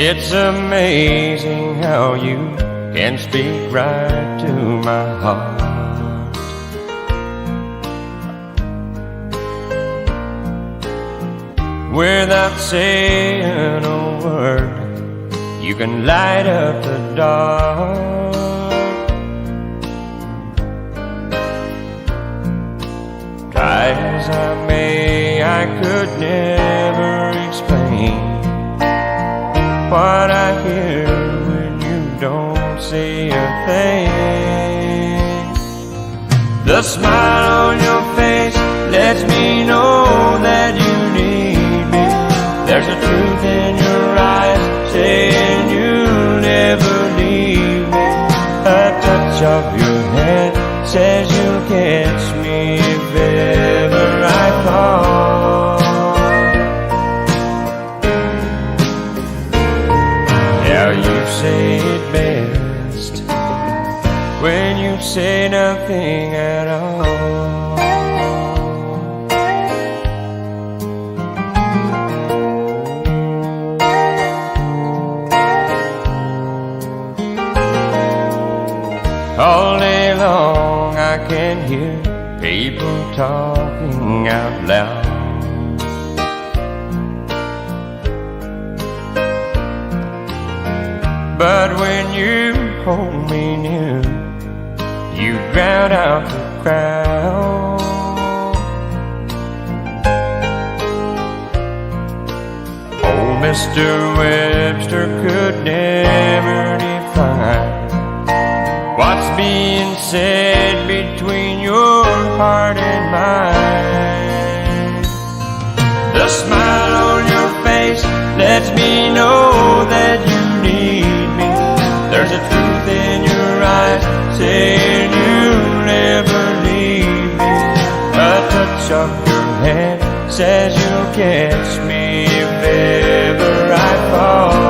It's amazing how you can speak right to my heart. Without saying a word, you can light up the dark. Try as I may, I could never explain what I hear when you don't say a thing. The smile on your face lets me know that you need me. There's a truth in your eyes saying you'll never leave me. A touch of your hand says you'll catch me if ever I fall. Now you say it best when you say nothing at all. All day long I can hear people talking out loud. But when you hold me near, you drown out the crowd. Old Mr. Webster could never define what's being said between your heart and mine. The smile on your face lets me know that you need me. There's a truth in your eyes saying you'll never leave me. A touch of your hand says you'll catch me if ever I fall.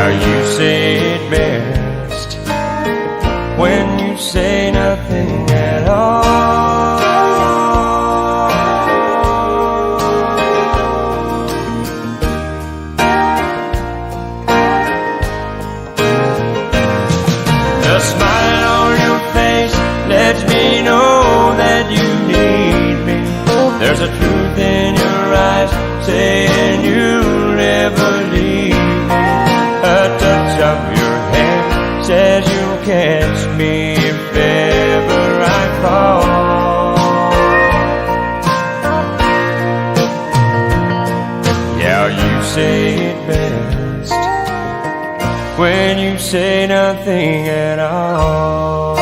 You say it best when you say nothing at all. The smile on your face lets me know that you need me. There's a truth in your eyes saying you'll never leave me. A touch of your hand says you'll catch me if ever I fall. Yeah, you say it best when you say nothing at all.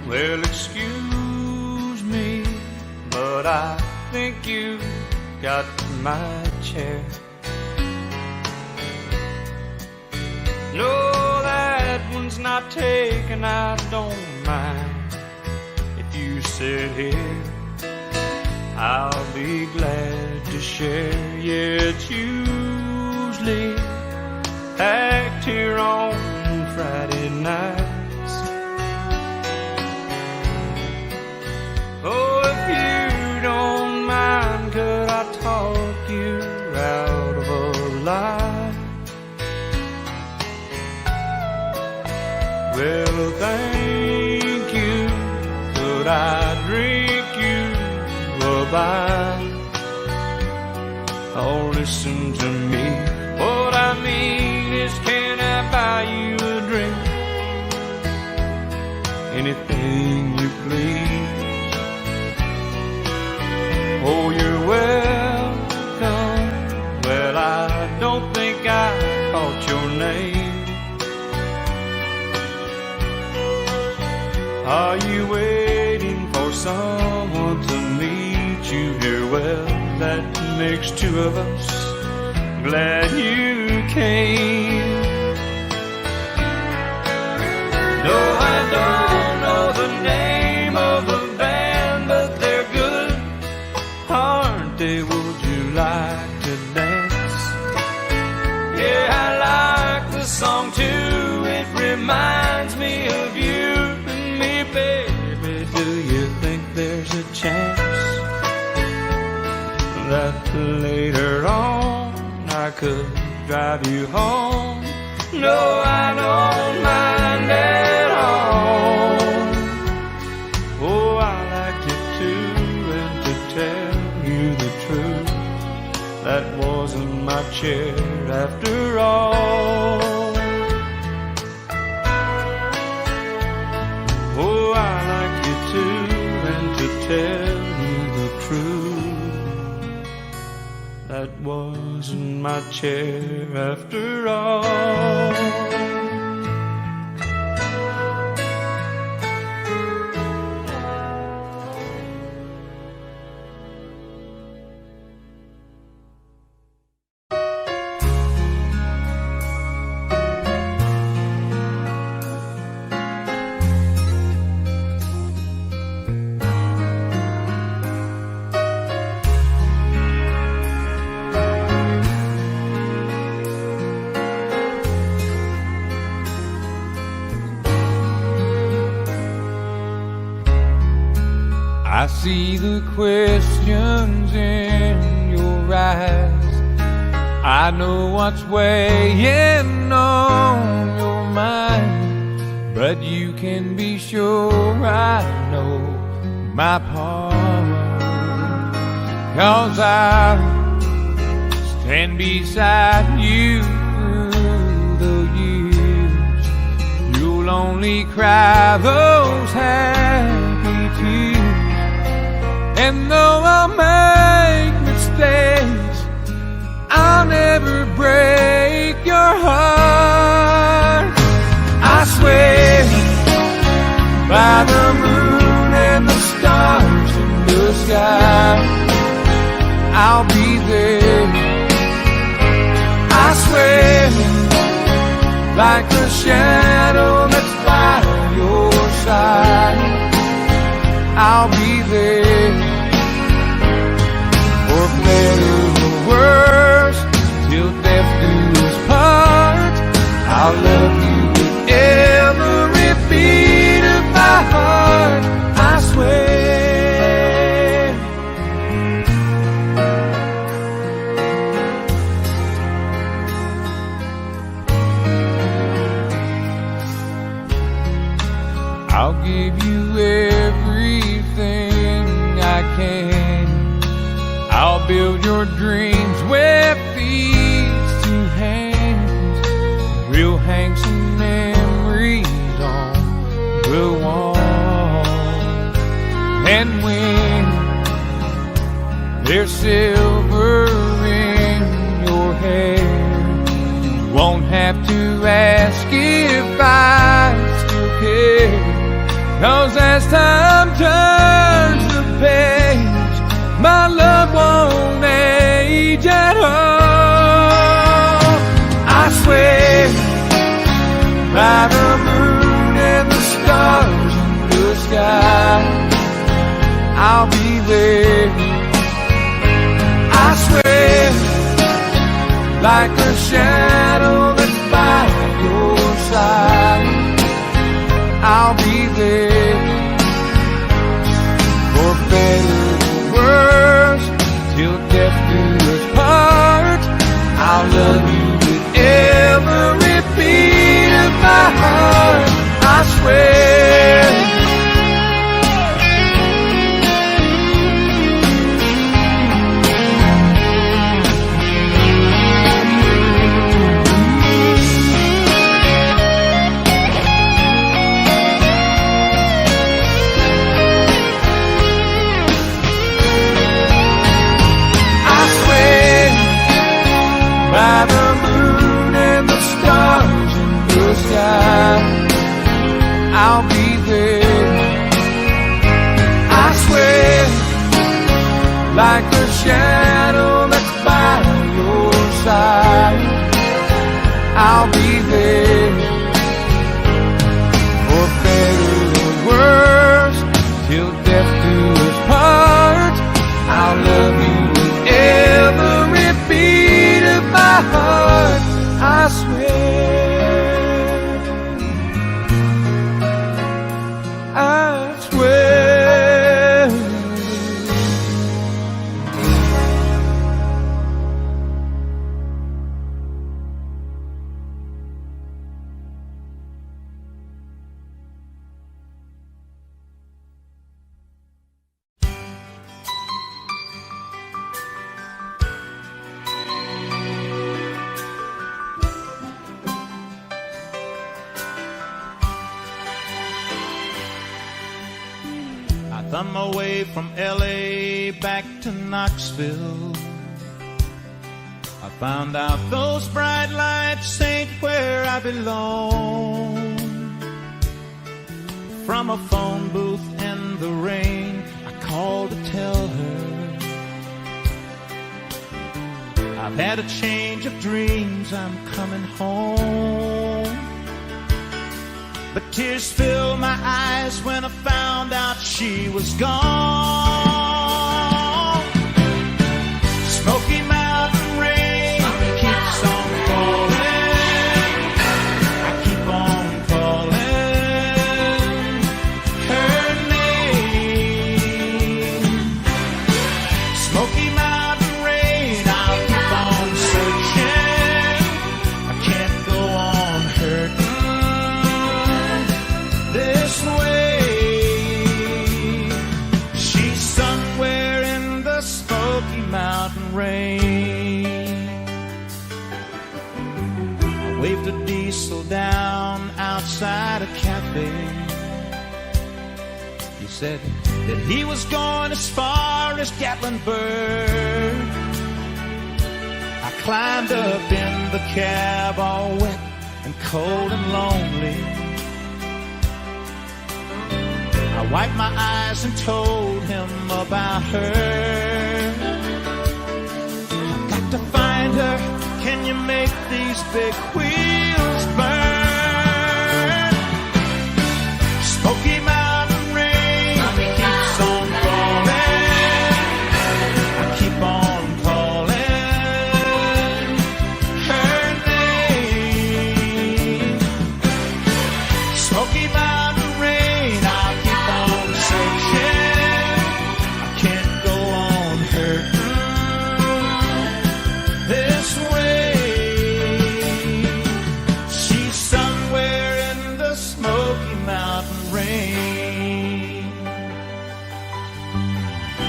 Well, excuse me, but I think you got my chair. No, that one's not taken, I don't mind. If you sit here, I'll be glad to share. Yeah, it's usually packed here on Friday nights. Oh, if you don't mind, could I talk you out of a lie? Well, thank you. Could I drink you a bite? Oh, listen to me. What I mean is, can I buy you a drink? Anything you please. Oh, you're welcome. Well, I don't think I caught your name. Are you waiting for someone to meet you here? Well, well, that makes two of us. Glad you came. No, I don't know the name of the band, but they're good, aren't they? Would you like to dance? Yeah, I like the song too. It reminds me of you and me, baby. Do you think there's a chance that later on I could drive you home? No, I don't mind at all. Oh, I liked it too, and to tell you the truth, that wasn't my chair after all. Oh, I liked it too, and to tell you the truth, that wasn't my chair after all. I see the questions in your eyes. I know what's weighing on your mind, but you can be sure I know my part. 'Cause I stand beside you through the years. You'll only cry those happy tears. And though I'll make mistakes, I'll never break your heart. I swear by the moon and the stars in the sky, I'll be there. I swear like the shadow that's by your side, I'll be there. For better or worse, till death do us part, I'll love you with every beat of my heart. I swear. I'll give you everything I can. I'll build your dreams with these two hands. We'll hang some memories on the wall. And when there's silver in your hair, you won't have to ask if I still care. 'Cause as time turns the page, my love won't age at all. I swear by the moon and the stars in the sky, I'll be there. I swear like a shadow that's by your side, I'll be there. For better or worse, till death do us part, I'll love you with every beat of my heart. I swear. By the moon and the stars in the sky, I'll on my way from L.A. back to Knoxville, I found out those bright lights ain't where I belong. From a phone booth in the rain, I called to tell her I've had a change of dreams, I'm coming home. But tears filled my eyes when I found out she was gone. Smoky Mountain rain keeps on falling. I keep on calling her name. Smoky Mountain rain, I'll keep on searching. I can't go on hurting this way. She's somewhere in the Smoky Mountain rain. I waved a diesel down outside a cafe. He said that he was going as far as Gatlinburg. I climbed up in the cab all wet and cold and lonely. I wiped my eyes and told him about her. I've got to find her. Can you make these big wheels burn? Smoky Mountain rain keeps on falling. I keep on calling her name. Smoky Mountain rain, I'll keep on searching. I can't go on hurting this way. She's somewhere in the Smoky Mountain rain.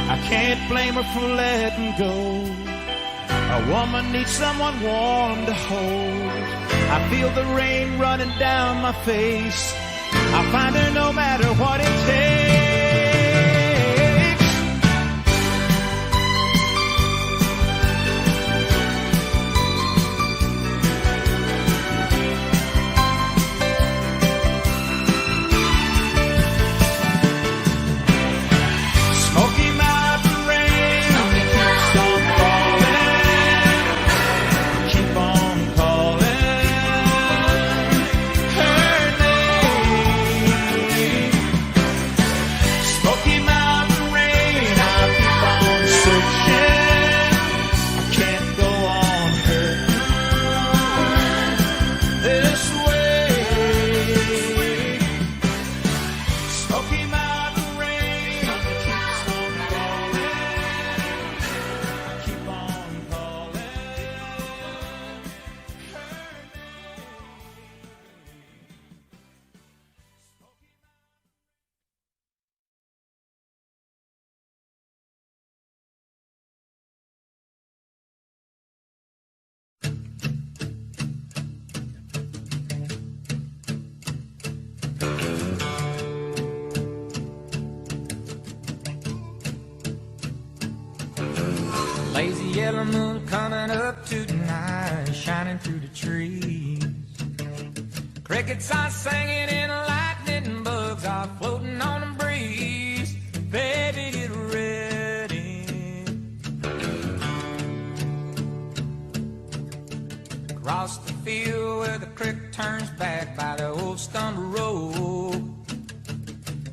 I can't blame her for letting go. A woman needs someone warm to hold. I feel the rain running down my face. I'll find her no matter what it takes. Smoky Mountain rain keeps on falling. Keep on calling her name. Smoky Mountain rain, I'll keep on searching. I can't go on hurting this way. Smoky Mountain rain keeps on falling. Keep on calling her Lazy yellow moon coming up tonight, shining through the trees. Crickets are singing and lightning bugs are floating on the breeze. Baby, get ready. Across the field where the creek turns back by the old stumble road,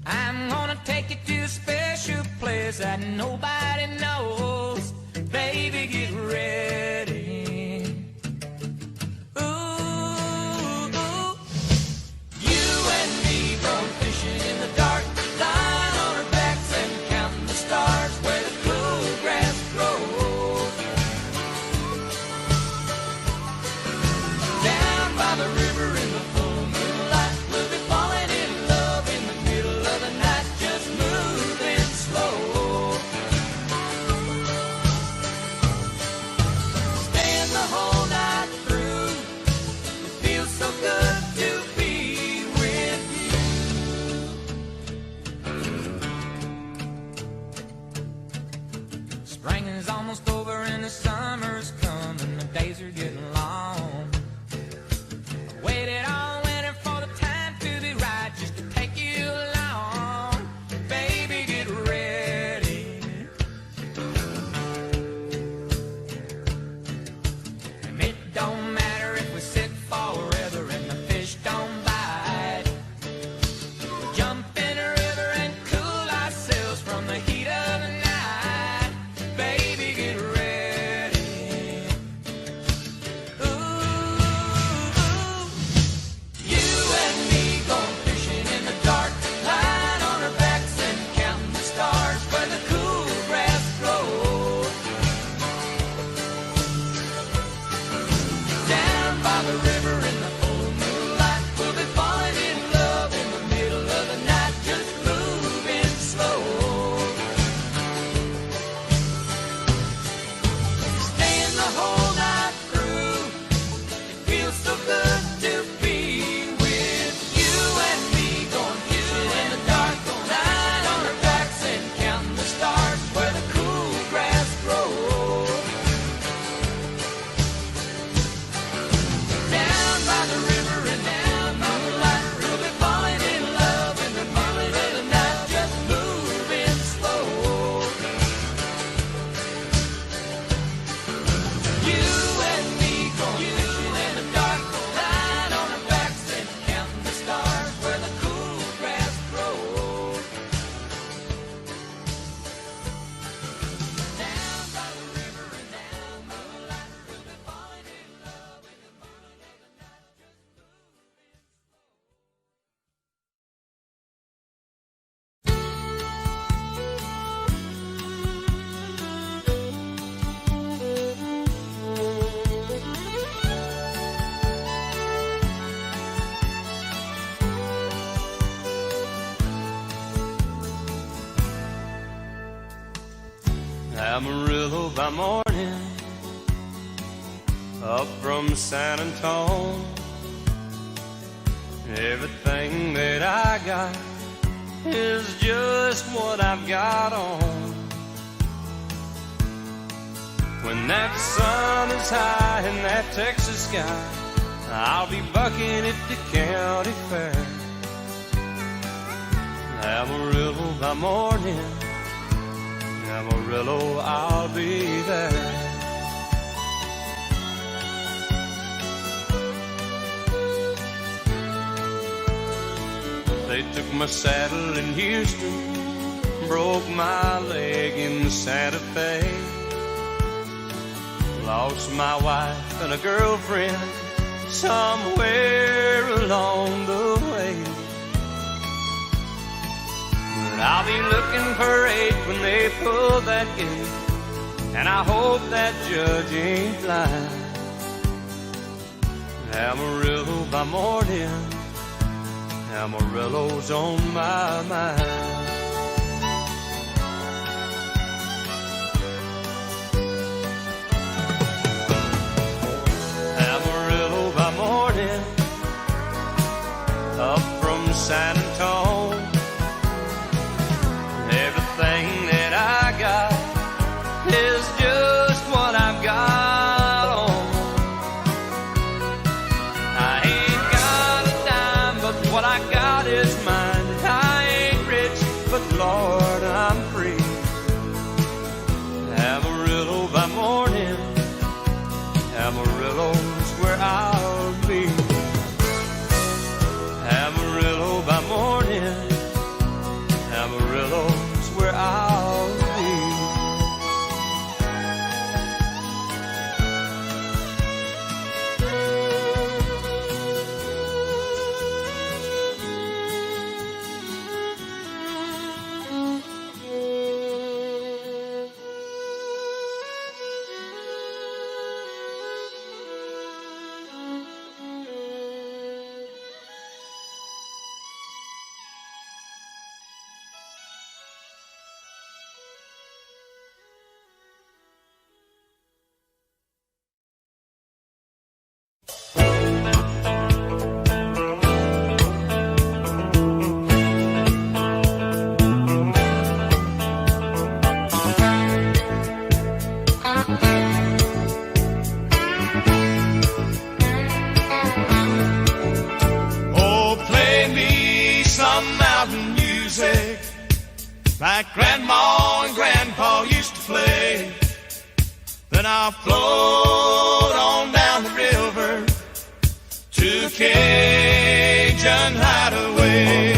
I'm gonna take you to a special place that nobody knows. Baby, get ready. Ooh, you and me going fishing in the dark, lying on our backs and counting the stars where the cool grass grows. Down by the river in the full moonlight, we'll be falling in love in the middle of the night, just moving slow. Amarillo by morning, up from San Antone. Everything that I got is just what I've got on. When that sun is high in that Texas sky, I'll be bucking at the county fair. Amarillo by morning, Amarillo, I'll be there. They took my saddle in Houston, broke my leg in Santa Fe. Lost my wife and a girlfriend somewhere along the way. But I'll be looking for 8 when they pull that gate, and I hope that judge ain't lying. Amarillo by morning, Amarillo's on my mind. Amarillo by morning, up from San Antone. Everything that I got is just what I've got on. I ain't got a dime, but what I got is mine. I ain't rich, but Lord, I'm free. Amarillo by morning, Amarillo's where I'll be. Amarillo by morning, Amarillo's where I'll be. Like Grandma and Grandpa used to play. Then I'll float on down the river to Cajun Hideaway.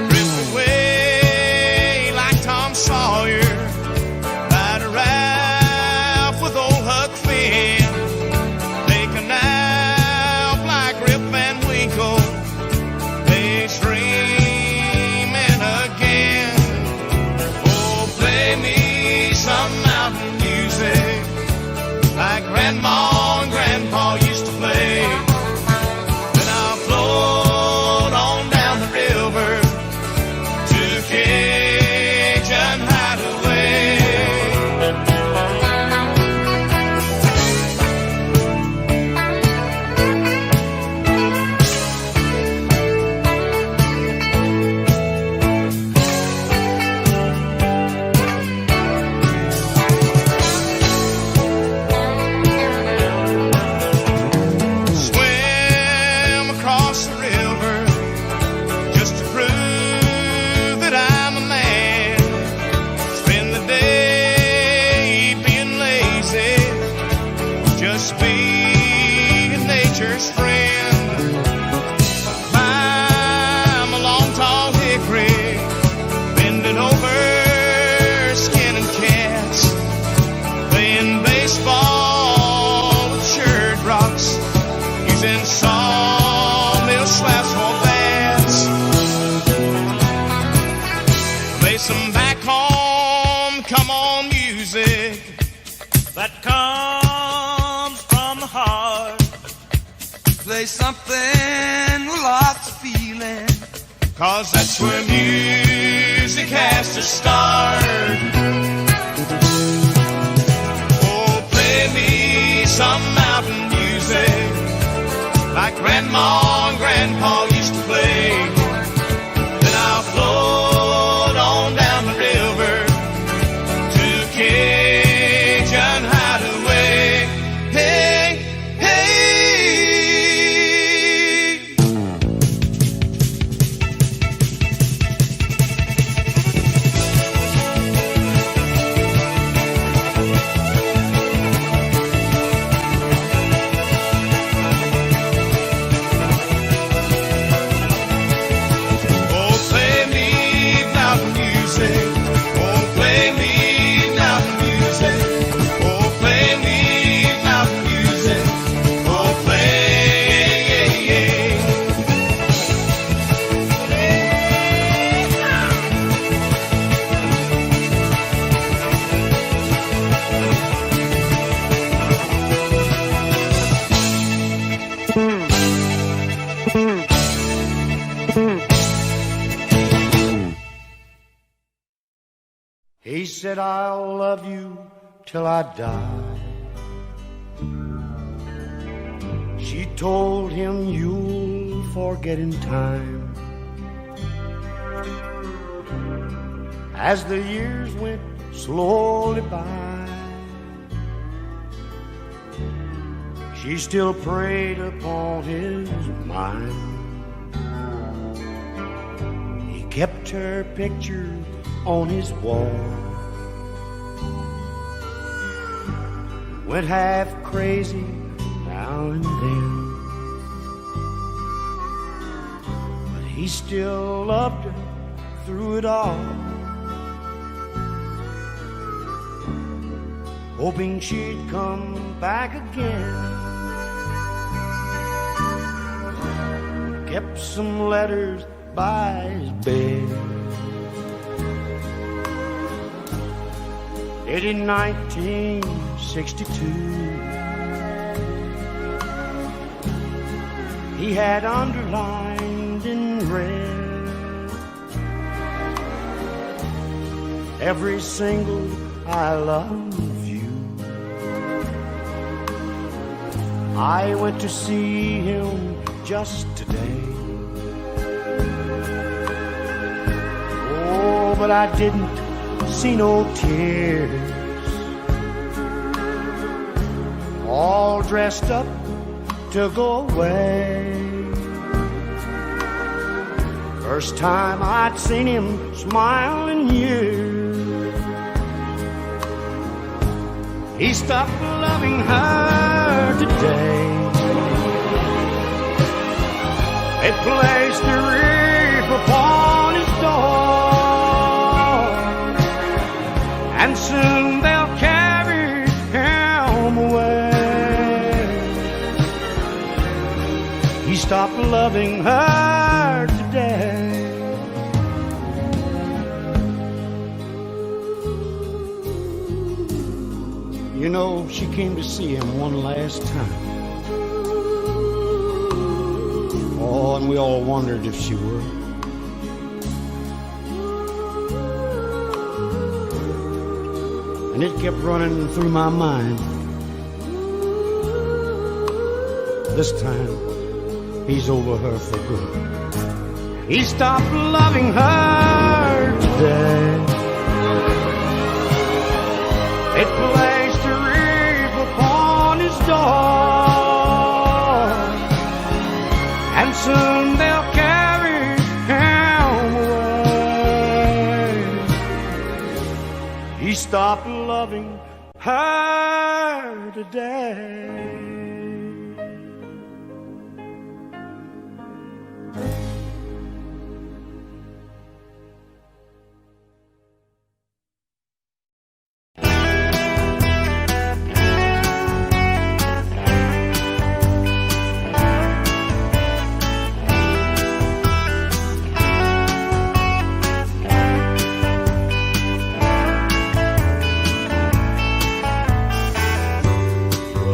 Drift away like Tom Sawyer, ride a raft with old Huck Finn, take a nap like Rip Van Winkle, daydreaming again. Play me some mountain music like Grandma and Grandpa used to play. Then I'll float on down the river to Cajun Hideaway. Some back home, come on music that comes from the heart. Play something with lots of feeling, 'cause that's where music has to start. Oh, play me some mountain music like Grandma and Grandpa used to play. Then I'll float on down the river to Cajun Hideaway. Hey, hey. Oh, play me mountain music. Oh, play me mountain music. Oh, play me mountain music. Oh, play. He said, I'll love you till I die. She told him, you'll forget in time. As the years went slowly by, she still preyed upon his mind. He kept her picture on his wall, went half crazy now and then, but he still loved her through it all, hoping she'd come back again. Kept some letters by his bed, dated 1962. He had underlined in red every single I love you. I went to see him just today. Oh, but I didn't see no tears. All dressed up to go away. First time I'd seen him smile in years. He stopped loving her today. They placed a wreath upon his door, and soon they'll carry him away. He stopped loving her today. You know, she came to see him one last time. Oh, and we all wondered if she would. And it kept running through my mind. This time, he's over her for good. He stopped loving her today. It placed a wreath upon his door, and soon they'll carry him away. He stopped loving her today.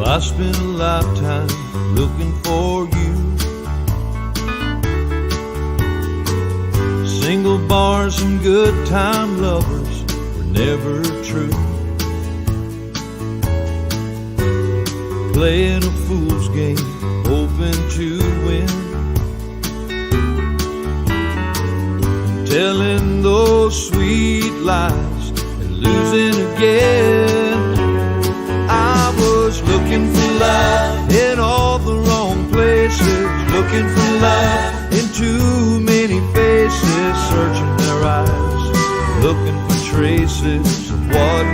I spent a lifetime looking for you. Single bars and good time lovers were never true. playing a fool's game, hoping to win, telling those sweet lies and losing again. I was looking for love in all the wrong places, looking for love in too many faces, searching their eyes, looking for traces of what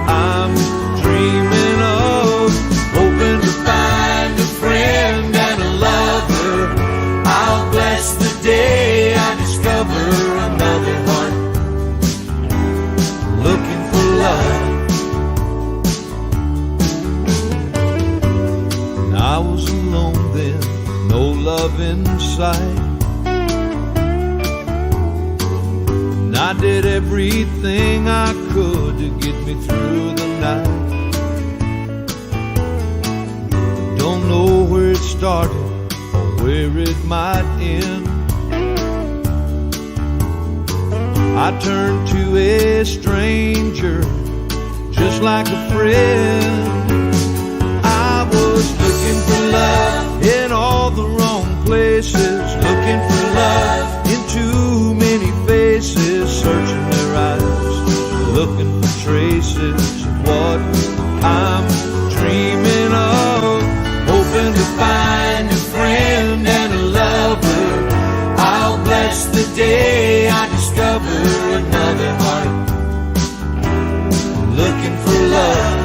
I'm dreaming of, hoping to find a friend and a lover. I'll bless the day I discover another heart looking for love. And I was alone then, no love in sight. And I did everything I could to get me through the night. Don't know where it started or where it might end. I turned to a stranger just like a friend. I was looking for love in all the wrong places, looking for love in too many faces, searching their eyes, looking for traces of what I'm dreaming of, hoping to find a friend and a lover. I'll bless the day I discover another heart looking for love.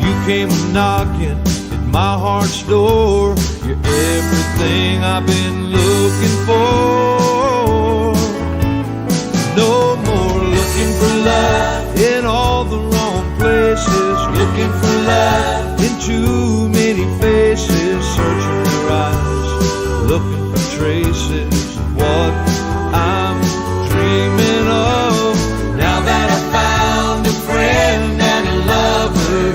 You came knocking at my heart's door. You're everything I've been looking for. No more looking for love in all the wrong places, looking for love in too many faces, searching their eyes, looking for traces of what I'm dreaming of. Now that I found a friend and a lover,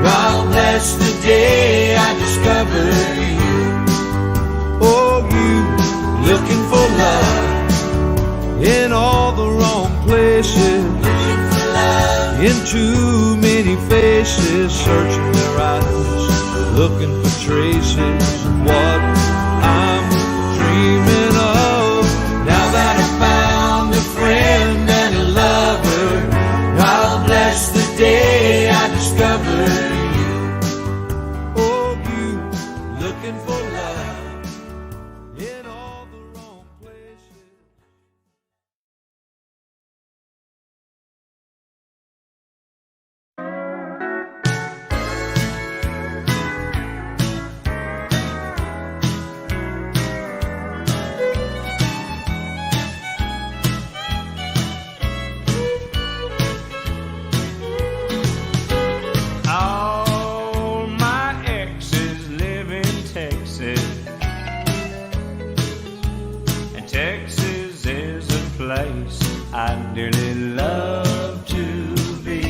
I'll bless the day I discover you. Oh, you looking for love in all the wrong places, looking for love in too many faces, searching their eyes, looking for traces of what I'm dreaming of. Now that I found a friend and a lover, I'll bless the day I discover you. Oh, you looking for love in all the wrong places. All my exes live in Texas, and Texas is a place I'd dearly love to be.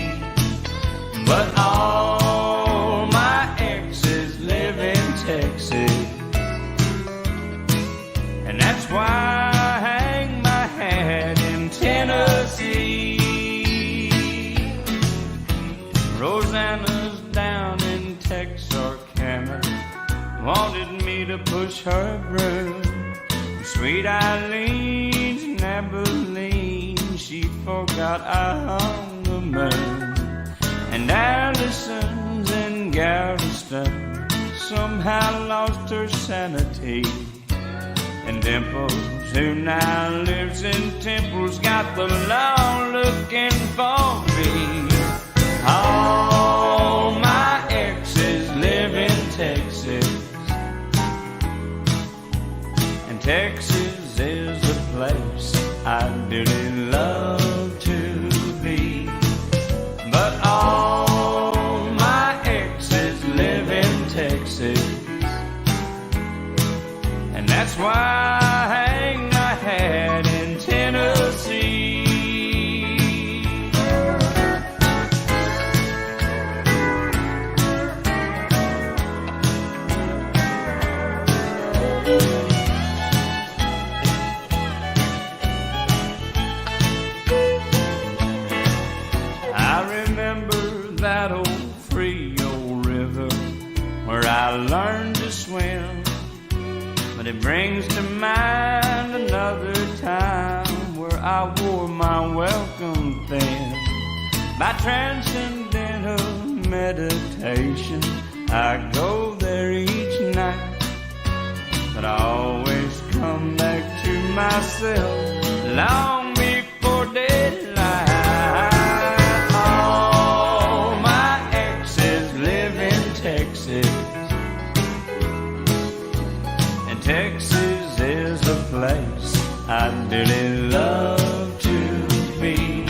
But all my exes live in Texas, and that's why I hang my hat in Tennessee. Rosanna's down in Texarkana, wanted me to push her broom. Sweet Eileen's in Abilene, she forgot I hung the moon. And Allison's in Galveston, somehow lost her sanity. And Dimples, who now lives in Temple's, got the law looking for me. All my exes live in Texas, and Texas is a place I'd dearly love to be. But all my exes live in Texas, and that's why I hang my hat in Tennessee. that old Frio River where I learned to swim. But it brings to mind another time where I wore my welcome thin. By transcendental meditation, I go there each night. But I always come back to myself long before daylight. All my exes live in Texas, and Texas is a place I dearly love to be.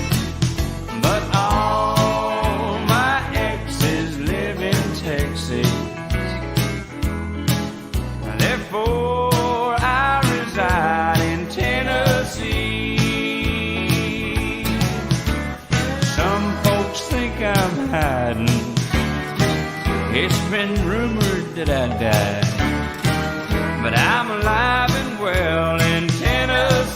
But all my exes live in Texas, therefore I reside in Tennessee. Some folks think I'm hiding. It's been rumored that I died, but I'm alive and well in Tennessee.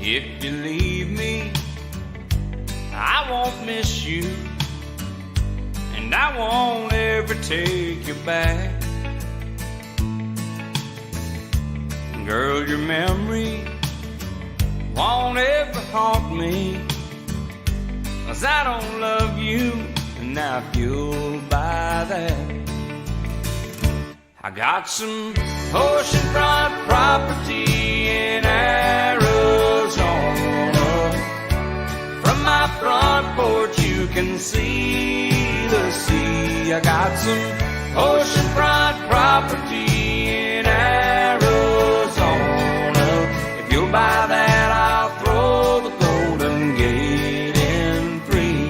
If you leave me, I won't miss you, and I won't ever take you back. Girl, your memory won't ever haunt me, 'cause I don't love you, and now you'll buy that. I got some oceanfront property in Arizona. From my front porch you can see the sea. I got some oceanfront property in Arizona. If you'll buy that, I'll throw the Golden Gate in free.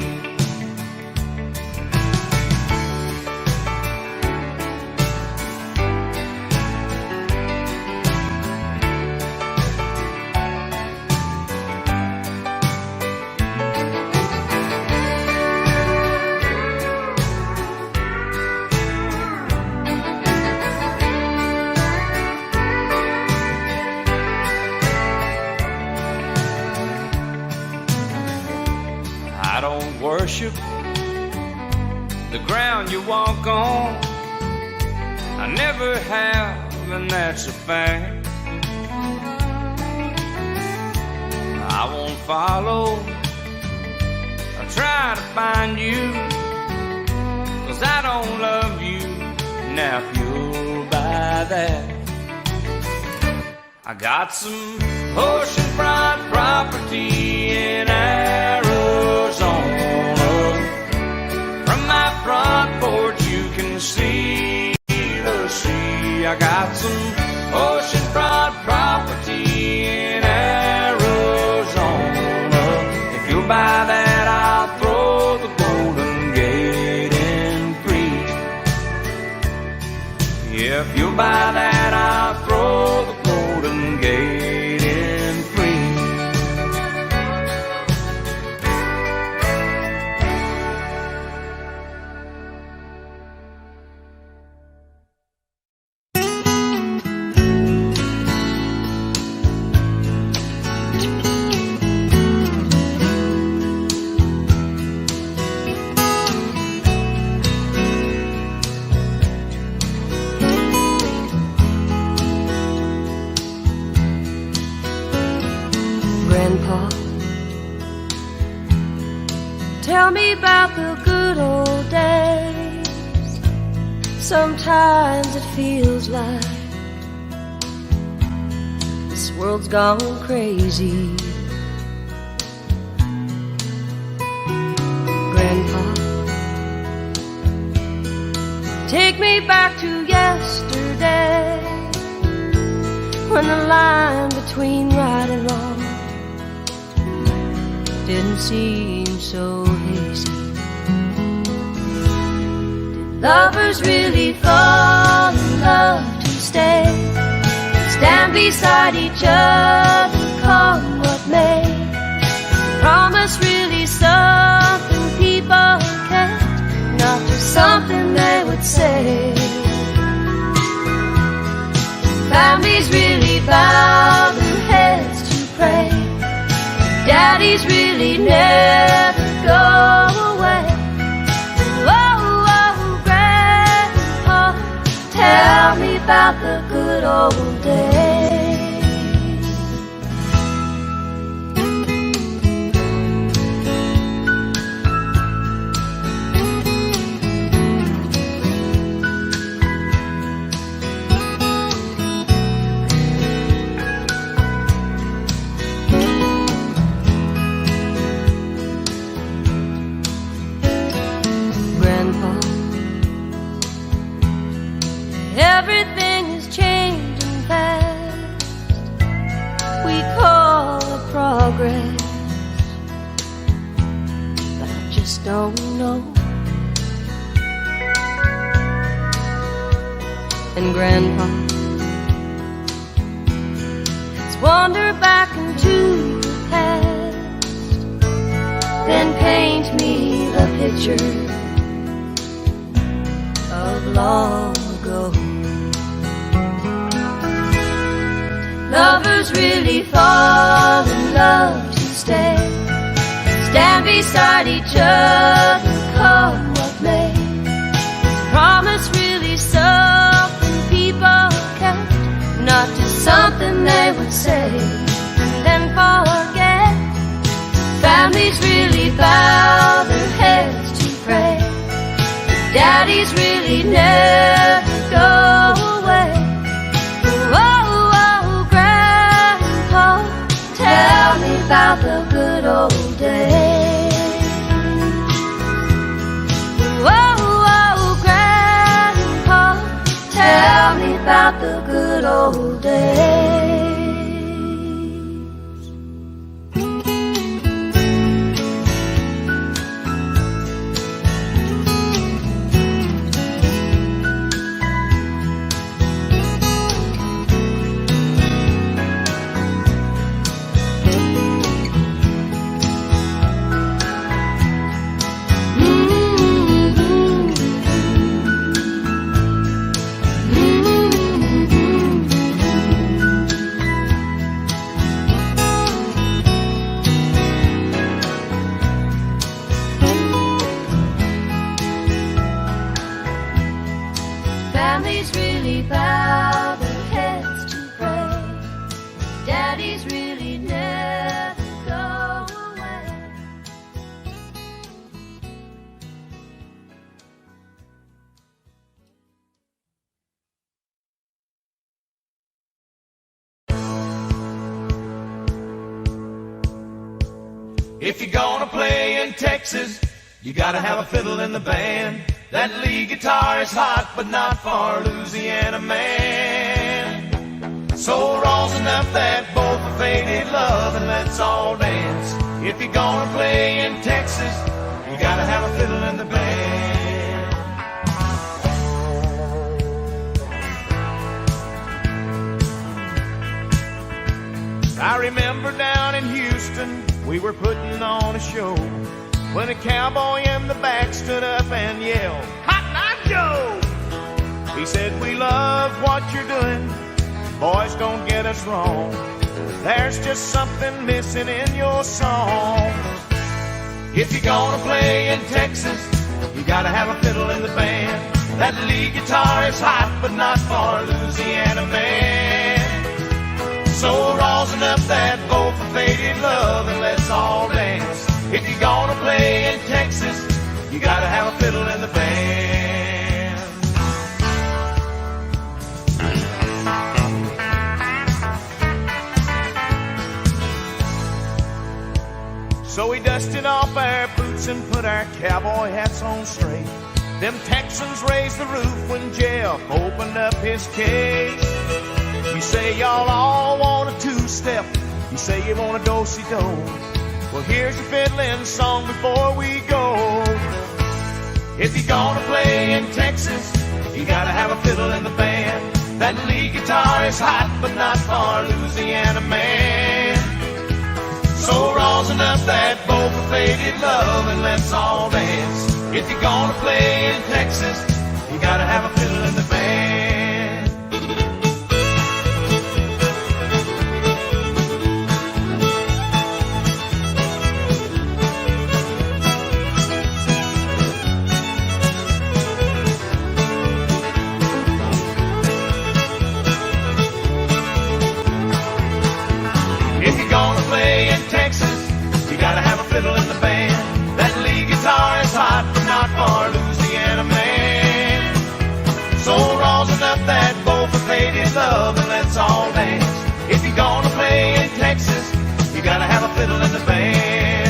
I don't worship the ground you walk on. I never have, and that's a fact. I won't follow or try to find you, 'cause I don't love you. Now if you'll buy that, I got some oceanfront property in Arizona. From my front porch you can see the sea. I got some oceanfront property in Arizona. If you'll buy that, I'll throw the Golden Gate in free. If you'll buy that, I'll throw the Golden Gate in free. Grandpa, tell me about the good old days. Sometimes it feels like this world's gone crazy. Grandpa, take me back to yesterday, when the line between right and wrong didn't seem so hazy. Did lovers really fall in love to stay? stand beside each other, come what may. Promise really something people can't, not just something they would say. Families really bow their heads to pray. Daddies really never go away. Oh, oh, Grandpa, tell me about the good old days. Everything is changing fast. We call it progress, but I just don't know. And Grandpa, let's wander back into the past, then paint me the picture of long ago. Lovers really fall in love to stay, stand beside each other, come what may. Promise really something people can't, not just something they would say and then forget. Families really bow their heads to pray. Daddies really never go away. Oh, oh, Grandpa, tell me about the good old days. Oh, oh, Grandpa, tell me about the good old days. Families really bow their heads to pray. Daddies really never go away. If you're gonna play in Texas, you gotta have a fiddle in the band. That lead guitar is hot, but not for Louisiana man. So rosin up that both for faded love and let's all dance. If you're gonna play in Texas, you gotta have a fiddle in the band. I remember down in Houston, we were putting on a show, when a cowboy in the back stood up and yelled, "Hot Knife Joe!" He said, "We love what you're doing, boys, don't get us wrong. There's just something missing in your song. If you're gonna play in Texas, you gotta have a fiddle in the band. That lead guitar is hot, but not for Louisiana man. So rosin up that bow for faded love and let's all dance. If you're gonna play in Texas, you gotta have a fiddle in the band." So we dusted off our boots and put our cowboy hats on straight. Them Texans raised the roof when Jeff opened up his case. You say y'all all want a two-step, you say you want a do-si-do. Well, here's your fiddling song before we go. If you're gonna play in Texas, you gotta have a fiddle in the band. That lead guitar is hot, but not for Louisiana man. So rosin up that bowl for faded love and let's all dance. If you're gonna play in Texas, you gotta have a fiddle in the band. If you're gonna play in Texas, you gotta have a fiddle in the band. That lead guitar is hot, but not for Louisiana man. So rosin up that bowl for faded love and let's all dance. If you're gonna play in Texas, you gotta have a fiddle in the band.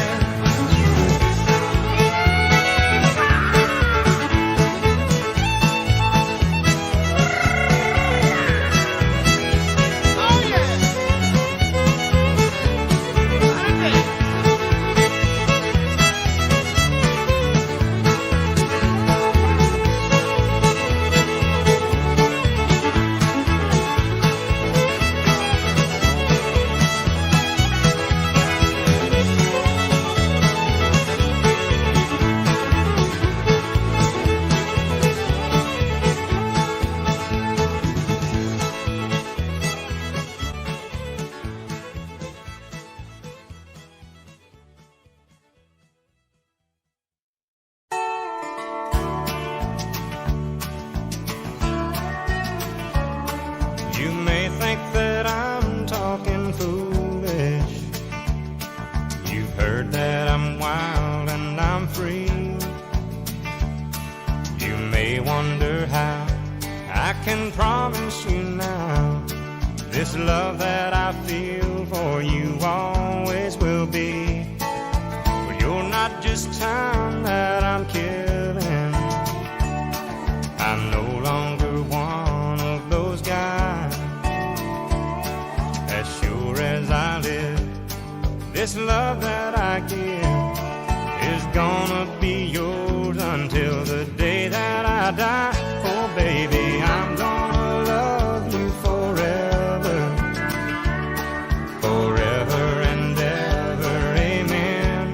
You may think that I'm talking foolish. You've heard that I'm wild and I'm free. You may wonder how I can promise you now this love that I feel for you always will be. But you're not just time that I'm killing. I'm no longer one of those guys. As sure as I live, this love that I give is gonna be yours until the day that I die. Oh baby, I'm gonna love you forever, forever and ever, amen.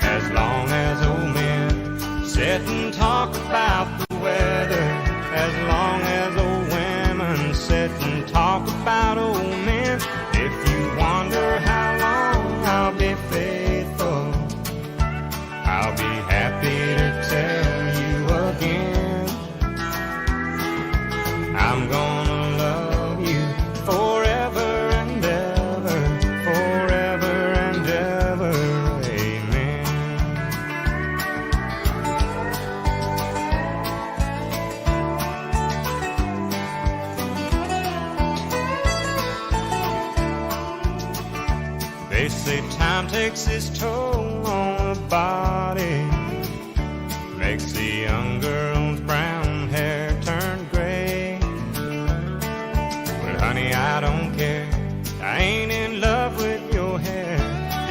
As long as old men sit and talk about the weather, as long as old women sit and talk about old men. If you wonder how long I'll be faithful, I'll be happy to tell you again. I'm gonna love you forever and ever, forever and ever, amen. They say time takes its toll on the body, makes the young girl's brown hair turn gray. Well, honey, I don't care. I ain't in love with your hair.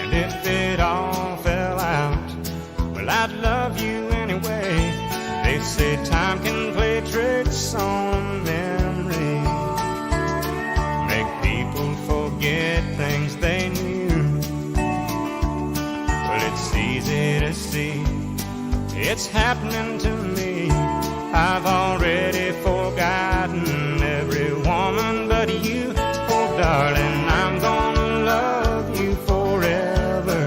And if it all fell out, well, I'd love you anyway. They say time can play tricks on memory, make people forget things they knew. Well, it's easy to see it's happening to me. I've already forgotten every woman but you. Oh, darling, I'm gonna love you forever,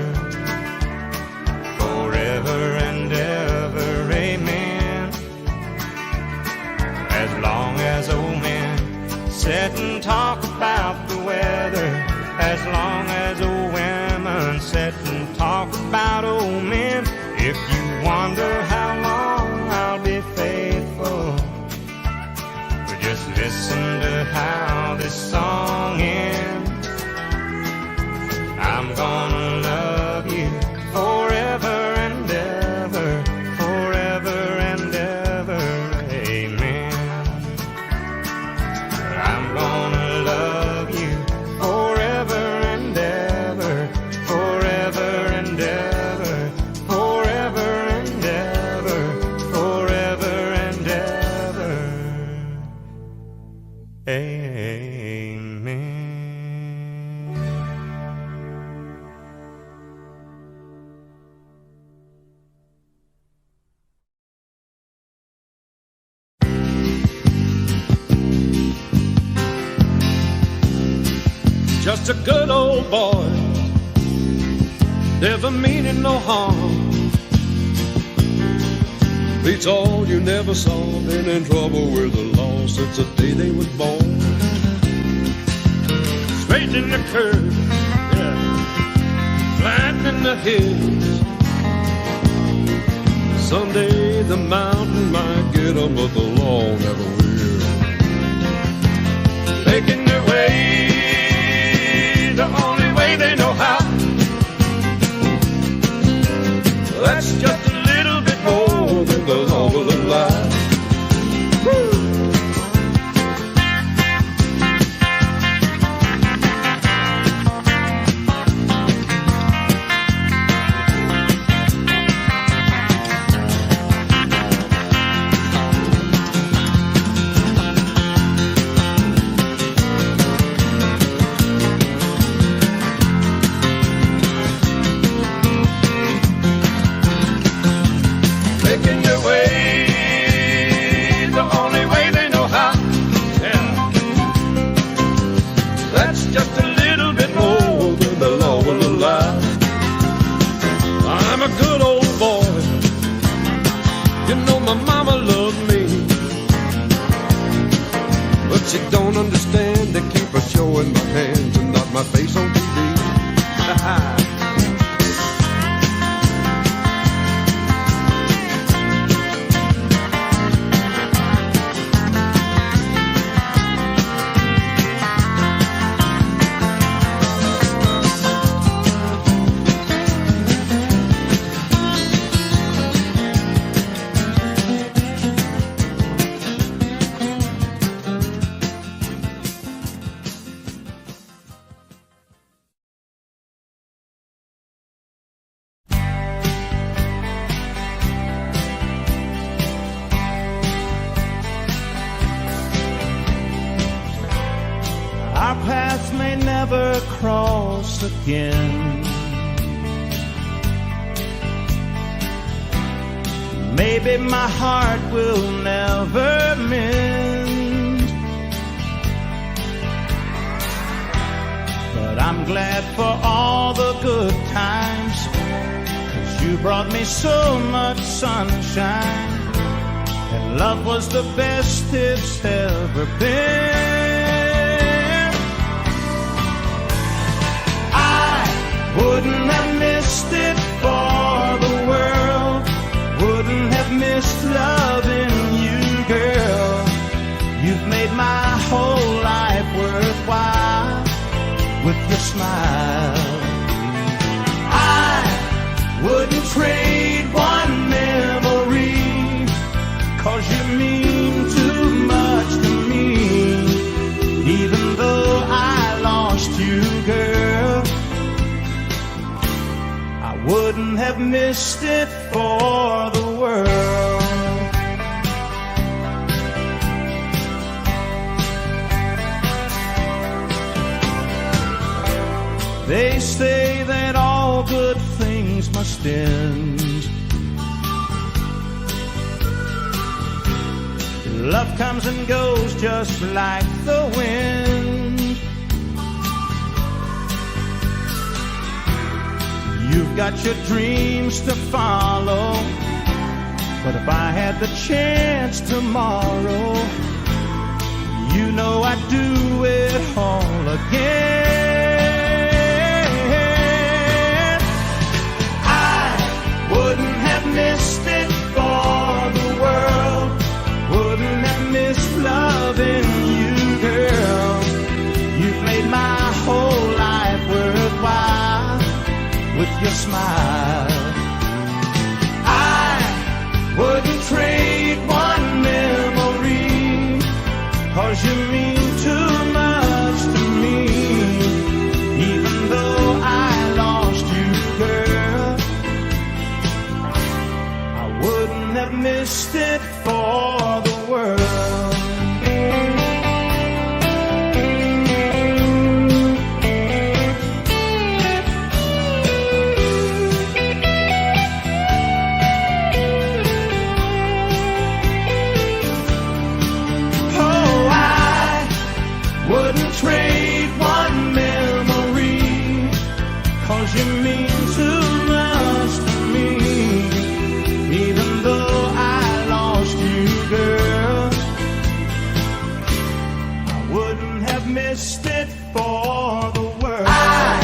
forever and ever, amen. As long as old men sit and talk about the weather, as long as old women sit and talk about old men. If you wonder how long I'll be faithful, but just listen to how this song ends. I'm gonna love you forever and ever, forever and ever, amen. I'm gonna love you forever and ever. Just a good old boy, never meaning no harm. Beats all you never saw, been in trouble with the law since the day they was born. Straight in the curve, yeah, flat in the hills. Someday the mountain might get 'em, but the law never will. Making their way the only way they know how. That's just a little bit more than the law will allow. Making their way the only way they know how. Yeah. That's just a little bit more than the law will allow. I'm a good old boy. You know my mama loved me, but she don't understand. They keep her showing my hands and not my face on TV. Our paths may never cross again. Maybe my heart will never mend, but I'm glad for all the good times, 'cause you brought me so much sunshine, and love was the best it's ever been. Wouldn't have missed it for the world. Wouldn't have missed loving you, girl. You've made my whole life worthwhile with your smile. I wouldn't trade one memory, 'cause you mean too much to me. Even though I lost you, girl, wouldn't have missed it for the world. They say that all good things must end. Love comes and goes just like the wind. You've got your dreams to follow, but if I had the chance tomorrow, you know I'd do it all again. I wouldn't have missed it for the world. Wouldn't have missed loving you, girl. You've made my whole life worthwhile with your smile. I wouldn't trade one memory, 'cause you mean too much to me. Even though I lost you, girl, I wouldn't have missed it for the world. trade one memory, 'cause you mean too much to me. Even though I lost you, girl, I wouldn't have missed it for the world. I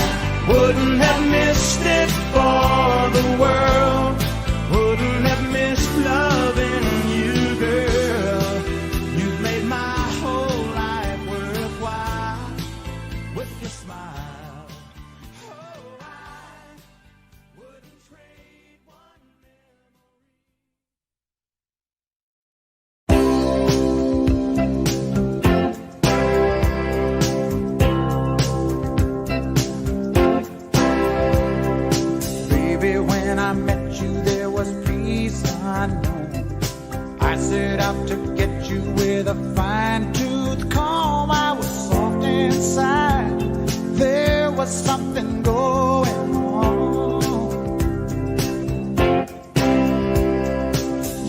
wouldn't have missed it for the world. Wouldn't have missed loving you, girl. You've made my whole life worthwhile with your smile. Oh, I wouldn't trade one memory. Baby, when I met you, there was peace unknown. I set out to get you with a fine-tooth comb. I was soft inside. There was something going on.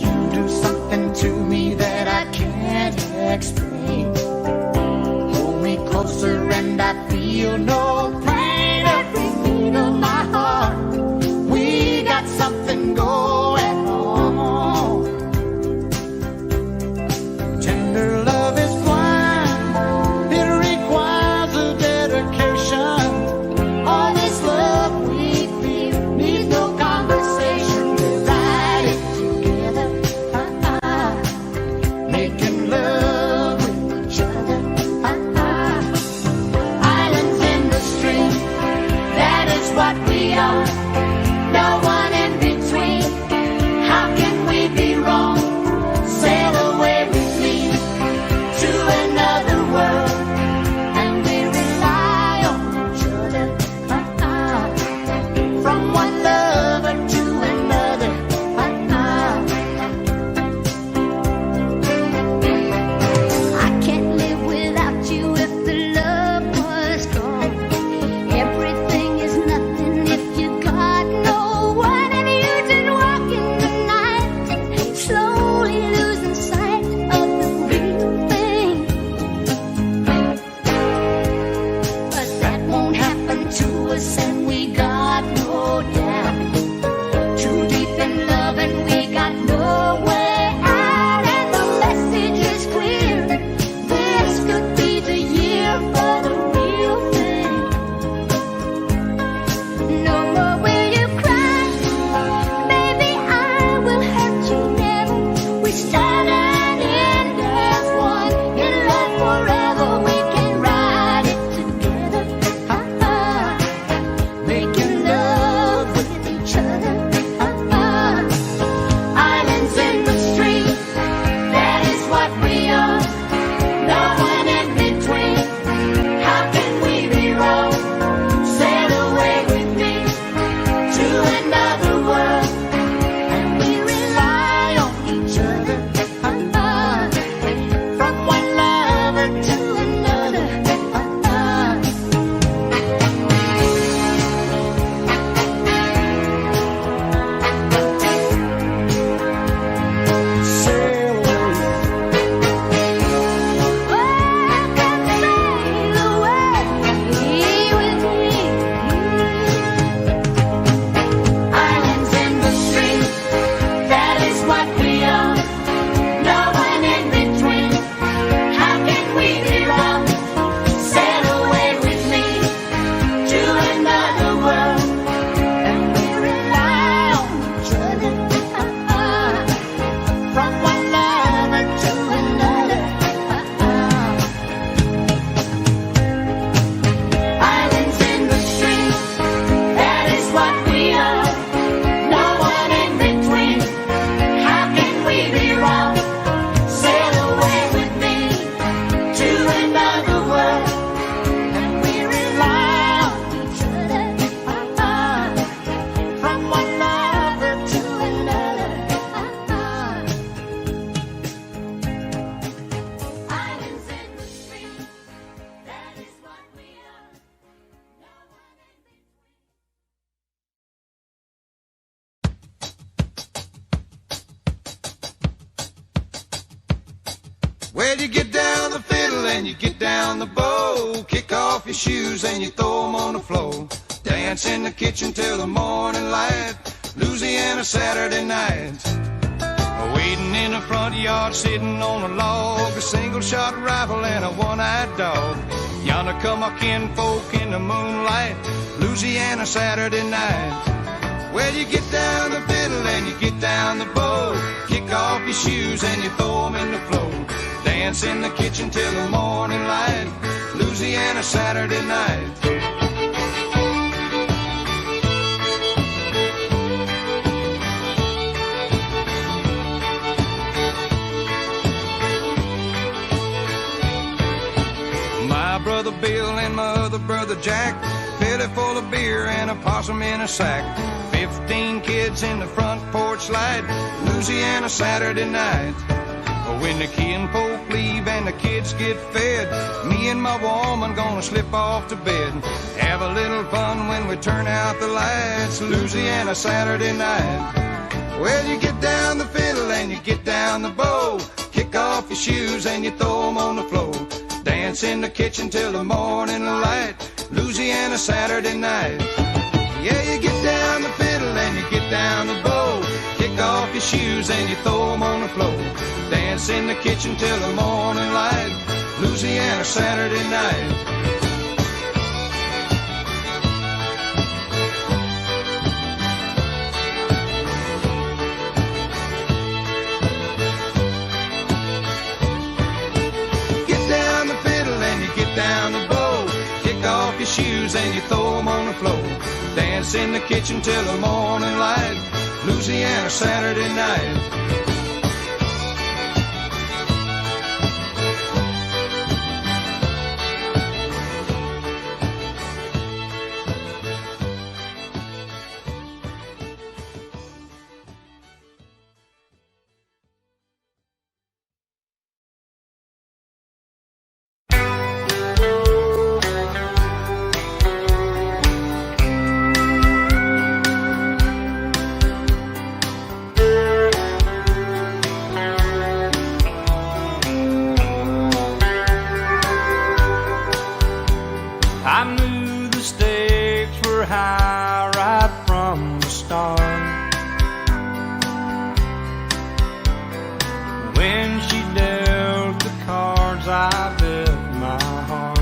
You do something to me that I can't explain. Hold me closer and I feel no pain. Every beat of my heart, we got something going on. Tender love is blind. It requires a dedication. All this love we feel needs no conversation. We're riding together, making love with each other. Islands in the stream, that is what we are. No one in between. How can we be wrong? Sail away with me to another world, and we rely on each other. From one lover to another. I can't live without you if the love was gone. Everything is nothing if you got no one, and you just walk in the night, slowly losing sight of the real thing. But that won't happen to us, and we got no doubt. Too deep in love, and we got no way out, and the message is clear. This could be the year for the real thing. No more will you cry, baby, I will hurt you never. We start and end as one, in love forever. We can ride it together, making love with each other. Islands in the stream, that is what we are. No one in between. How can we be wrong? Sail away with me to another world, and we rely on each other. From one lover to another. Sail away. Come sail away with me. Islands in the stream, that is what we are. No one in between. How can we be wrong? Sail away with me to another world, and we rely on each other. From one lover to another. Islands in the stream, that is what we are. No one in between. How can we be wrong? Sail away with me to another world, and we rely on each other. From one lover to another. Islands in the stream, that is what we are. No one in between. Well, you get down the fiddle and you get down the bow. Kick off your shoes and you throw them on the floor. Dance in the kitchen till the morning light. Louisiana Saturday night. Waiting in the front yard, sitting on a log, a single-shot rifle and a one-eyed dog. Yonder come our kinfolk in the moonlight. Louisiana Saturday night. Well, you get down the fiddle and you get down the bow. Kick off your shoes and you throw them in the floor. Dance in the kitchen till the morning light. Louisiana Saturday night. My brother Bill and my other brother Jack, filly full of beer and a possum in a sack. 15 kids in the front porch light. Louisiana Saturday night. When the kinfolk leave and the kids get fed, me and my woman gonna slip off to bed. Have a little fun when we turn out the lights. Louisiana Saturday night. Well, you get down the fiddle and you get down the bow. Kick off your shoes and you throw them on the floor. Dance in the kitchen till the morning light. Louisiana Saturday night. Yeah, you get down the fiddle and you get down the bow. Kick off your shoes and you throw them on the floor. Dance in the kitchen till the morning light. Louisiana Saturday night. Down the bow, kick off your shoes and you throw them on the floor. Dance in the kitchen till the morning light. Louisiana Saturday night. I knew the stakes were high right from the start. When she dealt the cards, I bet my heart.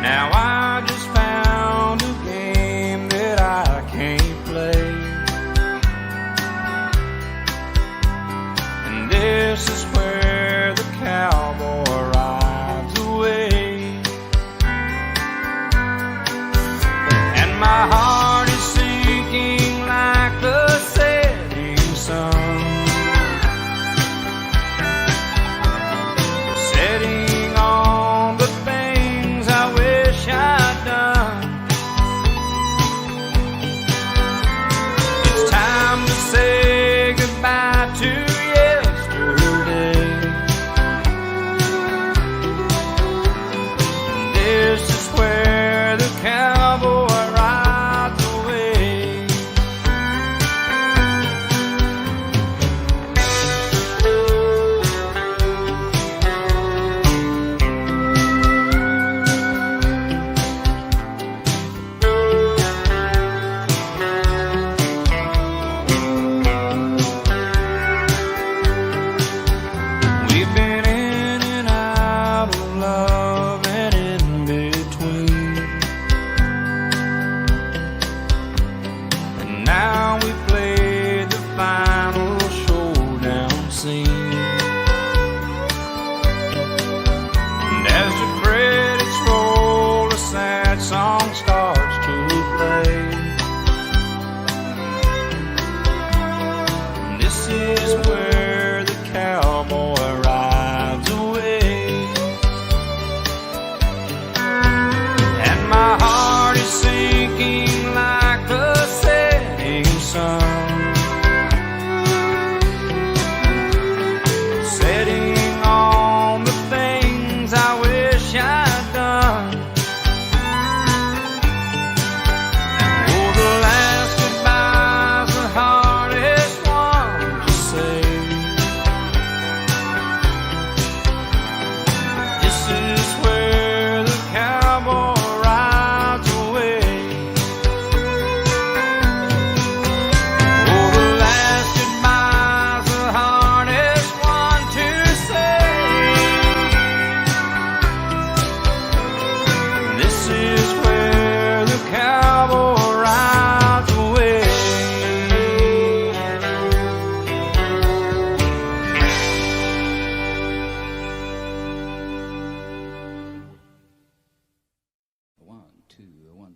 Now I just found a game that I can't play, and this is where the cowboy rides away. And my heart is sinking like the setting sun, setting on the things I wish I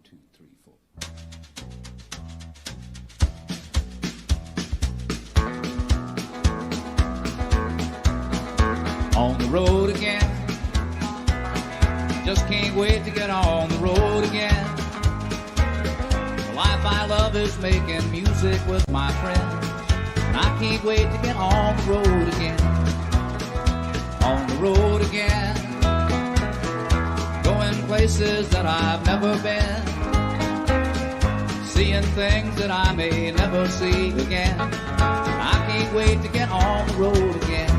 2, 3, 4. On the road again. Just can't wait to get on the road again. The life I love is making music with my friends, and I can't wait to get on the road again. On the road again. Going places that I've never been, seeing things that I may never see again. I can't wait to get on the road again.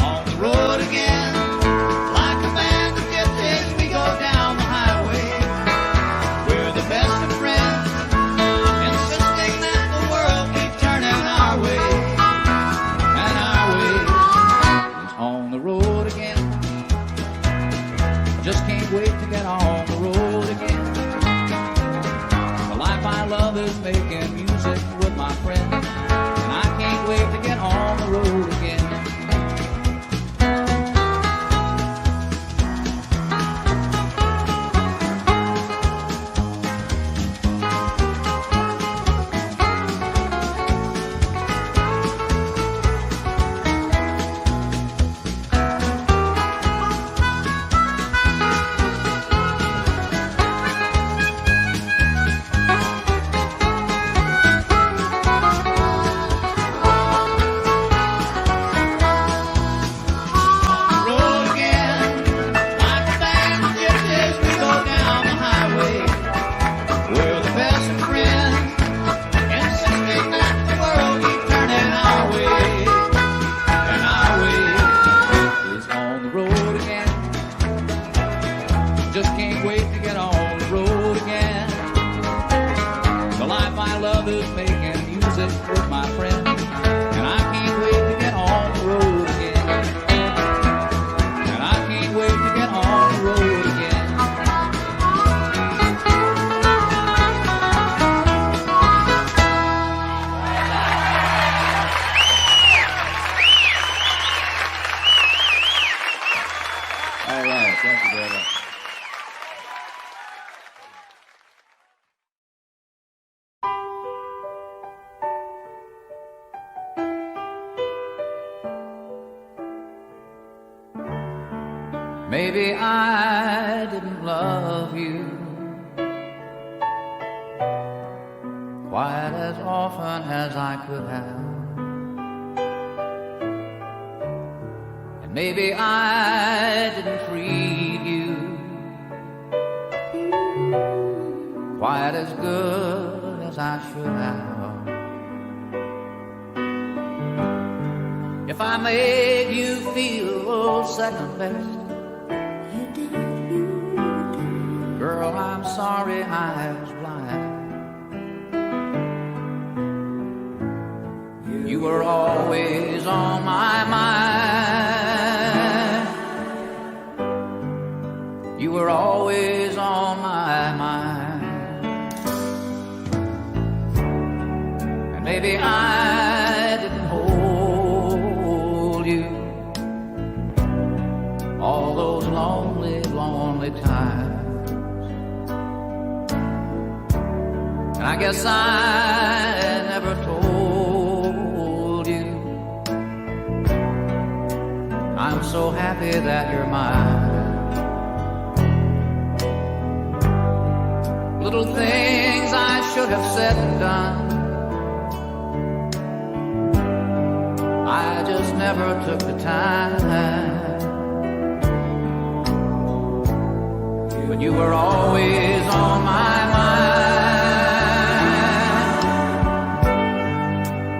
On the road again. Like a band of gypsies, we go down the highway. We're the best of friends, insisting that the world keep turning our way. And our way is on the road again. Just can't wait to get on the road again. The life I love is making music with my friends, and I can't wait to get on the road again. Just can't wait to get on the road again. The life I love is making music with my friends, and I can't wait to get on the road again. And I can't wait to get on the road again. All right, thank you very much. Maybe I didn't love you quite as often as I could have, and maybe I didn't treat you quite as good as I should have. If I made you feel second best, girl, I'm sorry I was blind. You were always on my mind. You were always on my mind. And maybe I didn't hold you all those lonely, lonely times. And I guess I never told you I'm so happy that you're mine. Little things I should have said and done, I just never took the time. But you were always on my mind.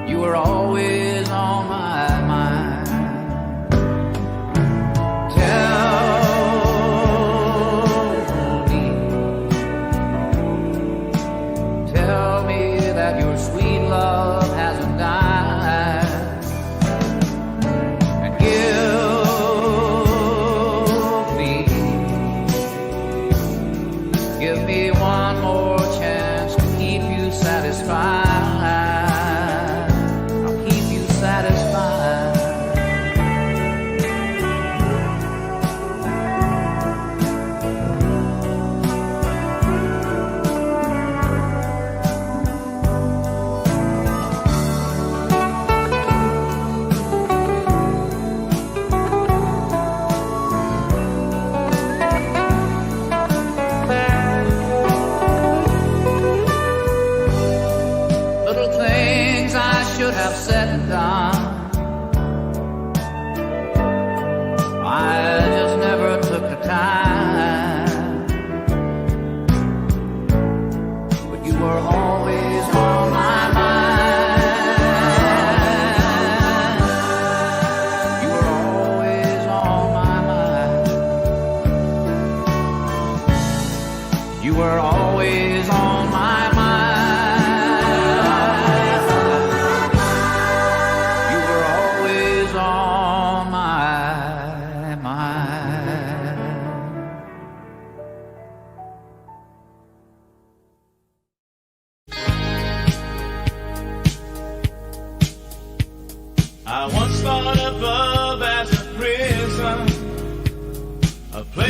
You were always on my mind. Tell me that your sweet love hasn't died, and give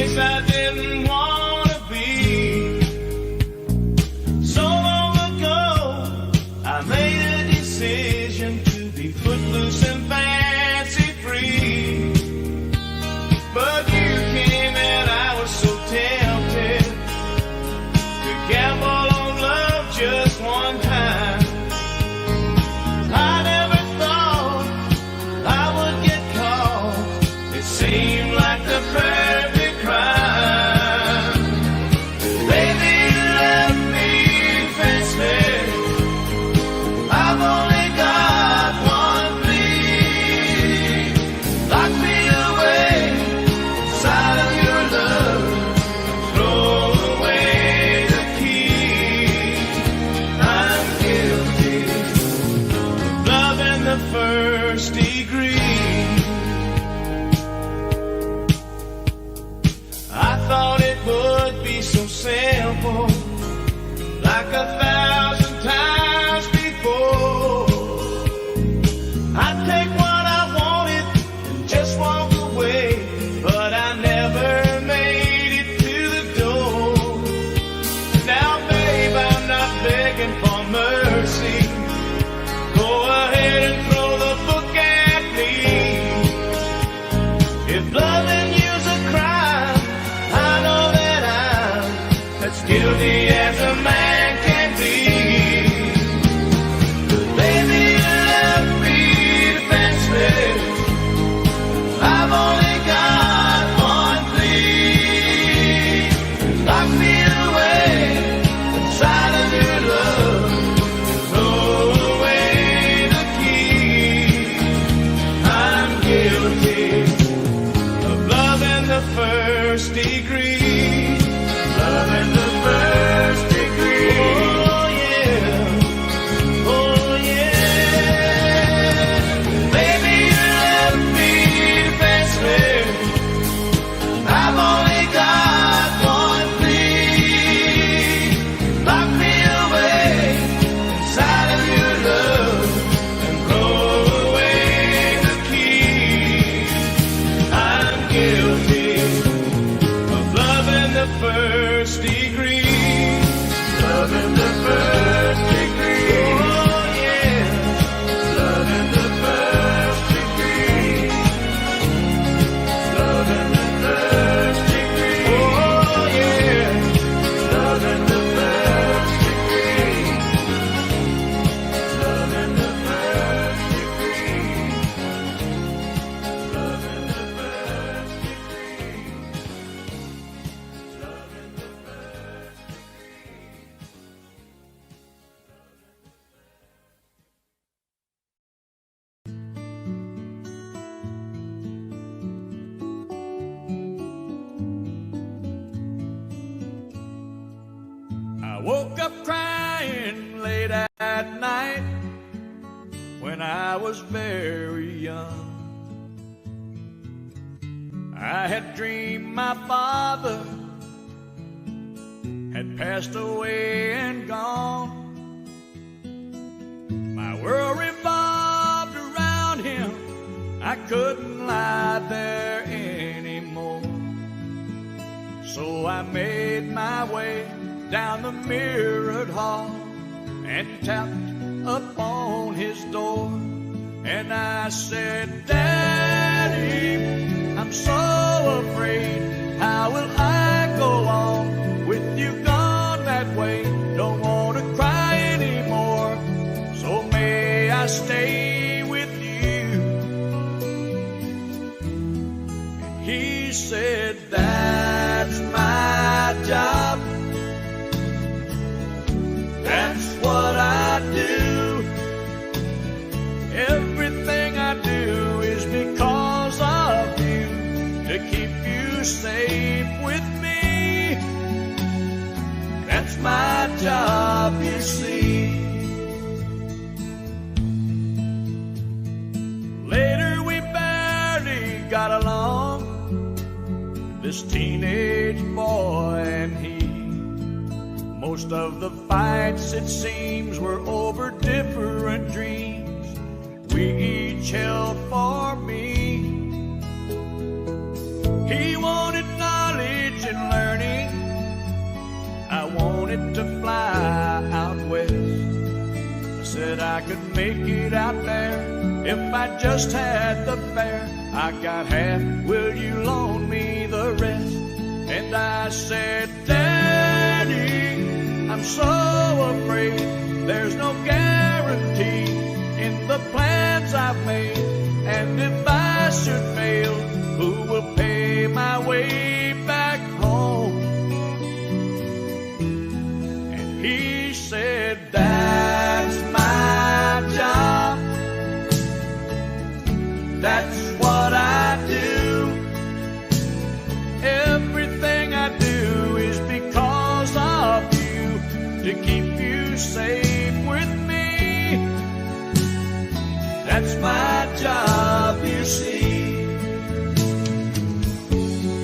place I didn't want to be. So long ago, I made a decision to be footloose and fancy free. But you came and I was so tempted to gamble on love just one time. I never thought I would get caught. It seemed like the perfect crime. Baby, you left me defenseless. I've only got one plea. Lock me away inside of your love. Throw away the key. I'm guilty of love in the first degree. I thought it would be so simple, like 1,000 times before. I'd take what I wanted and just walk away, but I never made it to the door. Now, babe, I'm not begging for mercy. Go ahead and throw the book at me. If loving you's a crime, I know that I'm as guilty as a man can be. But baby, you left me defenseless. I've only got one plea. Lock me away inside of your love. Throw away the key. I'm guilty of love in the first degree. Love in the first degree. Oh yeah. Oh yeah. Baby, you left me defenseless. I've only got one plea. Lock me away inside of your love and throw away the key. I'm guilty of love in the first degree. Love in the first degree. Oh yeah. Love in the first degree. Love in the first degree. Oh yeah. Love in the first degree. Love in the first degree. Love in the first degree. Love in the first degree. I woke up crying late at night when I was very young. I had dreamed my father had passed away and gone. My world revolved around him. I couldn't lie there anymore. So I made my way down the mirrored hall and tapped upon his door. And I said, Daddy, I'm so afraid. How will I go on with you gone that way? Don't want to cry anymore. So may I stay with you? And he said, that's my job. That's what I do. Everything I do is because of you, to keep you safe with me. That's my job, you see. Later we barely got along, this teenage boy and he. Most of the fights, it seems, were over different dreams we each held for me. He wanted knowledge wanted to fly out west. I said I could make it out there if I just had the fare. I got half, will you loan me the rest? And I said, Daddy, I'm so afraid there's no guarantee in the plans I've made. And if I should fail, who will pay my way back home? And he said, that's my job. That's what I do. Everything I do is because of you, to keep you safe with me. That's my job, you see.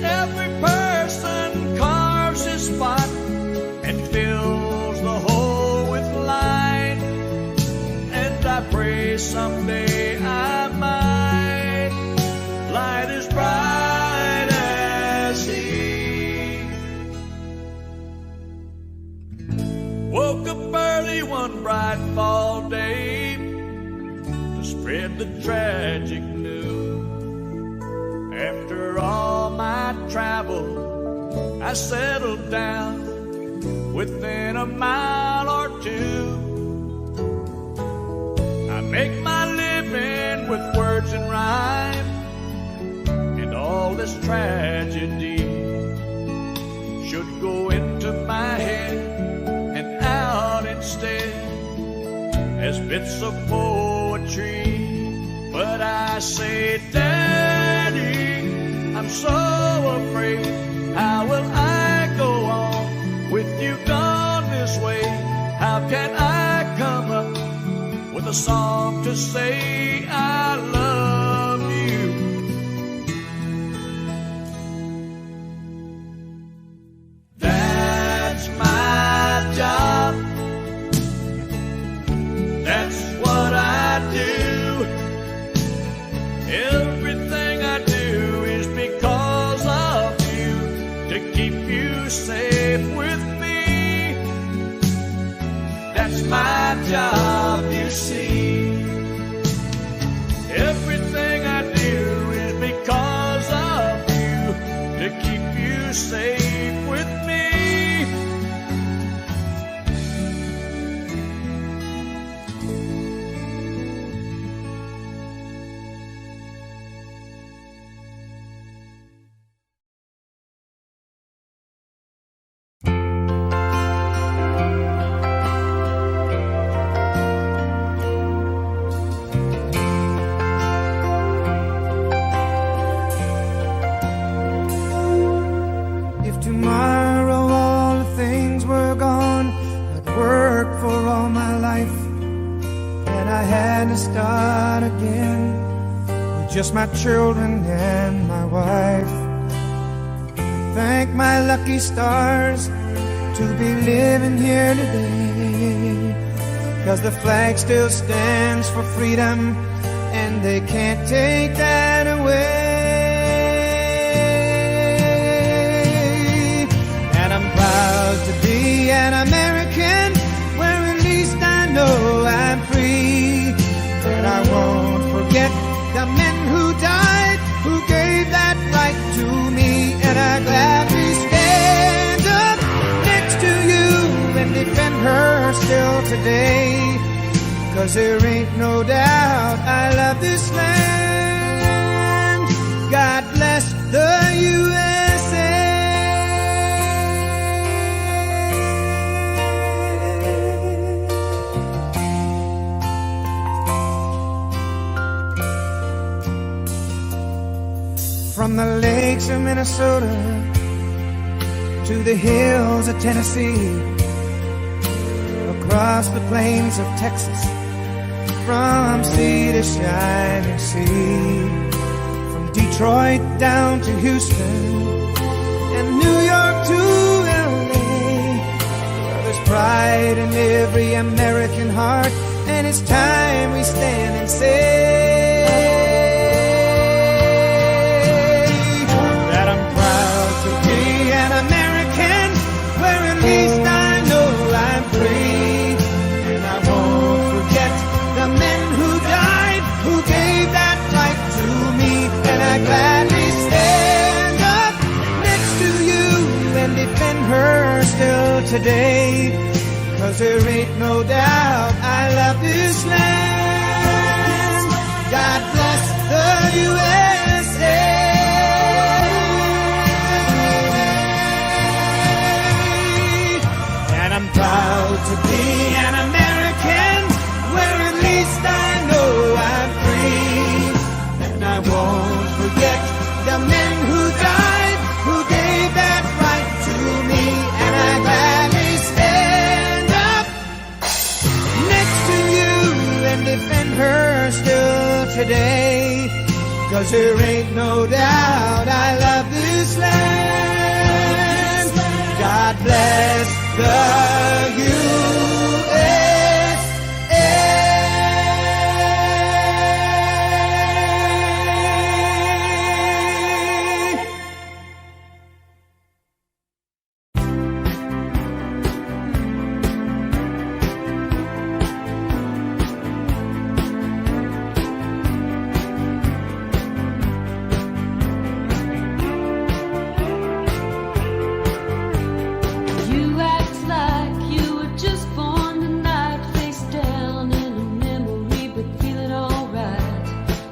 Every person carves his spot and fills the hole with light. And I pray someday I might light as bright as he. Woke up early one bright fall day to spread the tragic news. After all my travel, I settled down within a mile or two. I make my living with words and rhyme, and all this tragedy should go into my head and out instead as bits of poetry. But I say, Daddy, I'm so afraid, how will I go on with you gone this way? How can I come up with a song to say I love you? That's my job. That's what I do. Everything I do is because of you, to keep you safe with me. That's my job, you see. Everything I do is because of you, to keep you safe with me. If tomorrow all the things were gone I'd worked for all my life, and I had to start again with just my children and my wife. Thank my lucky stars to be living here today, 'cause the flag still stands for freedom, and they can't take that away. And I'm proud to be an American, where at least I know I'm free. But I won't forget the men who died, who gave that right to me. And I gladly stand up next to you and defend her still today, 'cause there ain't no doubt I love this land. God bless the USA. From the lakes of Minnesota to the hills of Tennessee, across the plains of Texas, from sea to shining sea, from Detroit down to Houston and New York to LA. Well, there's pride in every American heart, and it's time we stand and say that I'm proud to be an American, where at least I know still today, 'cause there ain't no doubt I love this land. God bless the USA. And I'm proud to be an American, where at least I know I'm free. And I won't forget the men who died, who gave that right to me. And I gladly stand up next to you and defend her still today, 'cause there ain't no doubt I love this land. God bless the USA. You act like you were just born tonight, face down in a memory, but feeling alright.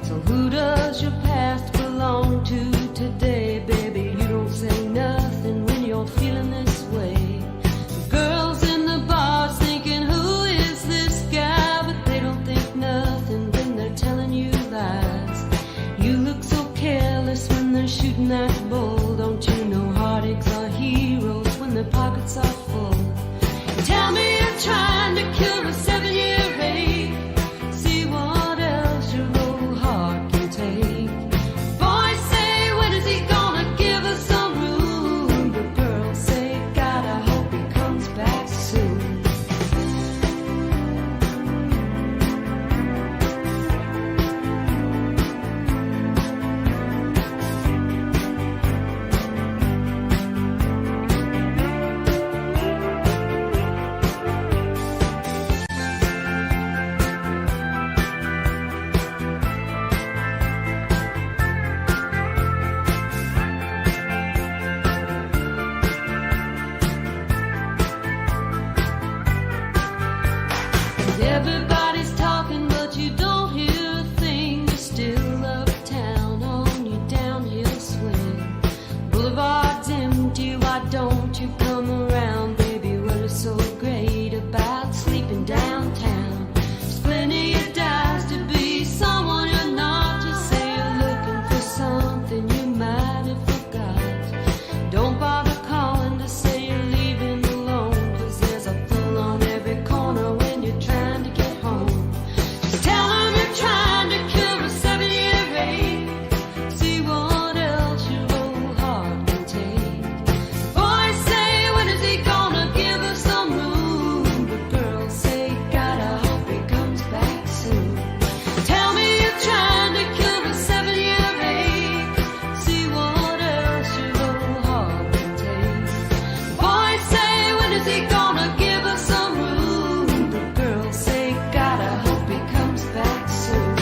So who does your past belong to today, baby? You don't say nothing when you're feeling this way. The girls in the bars thinking, who is this guy? But they don't think nothing when they're telling you lies. You look so careless when they're shooting that bull. Don't you know heartaches are heroes when their pockets are full? Tell me you're trying to cure a 7-year ache. See what else your old heart can take. Boys say, when is he gonna give us some room? But girls say, God, I hope he comes back soon. Everybody's talking, but you don't hear a thing. You're still uptown on your downhill swing. Boulevard's empty, why don't you come around, baby? What is so great about sleeping downtown? There's plenty of dives to be someone you're not. Just say you're looking for something you might have forgot. Don't bother calling to say you're leaving alone, 'cause there's a fool on every corner when you're trying to get home. Just tell them you're trying to cure a 7-year ache. See what else your old heart can take. Boys say, when is he gonna give us some room? But girls say, God, I hope he comes back soon. Tell me you're trying to cure a 7-year ache. See what else your old heart can take. Boys say, when is he gonna give us some room? But girls say, God, I hope he comes back soon.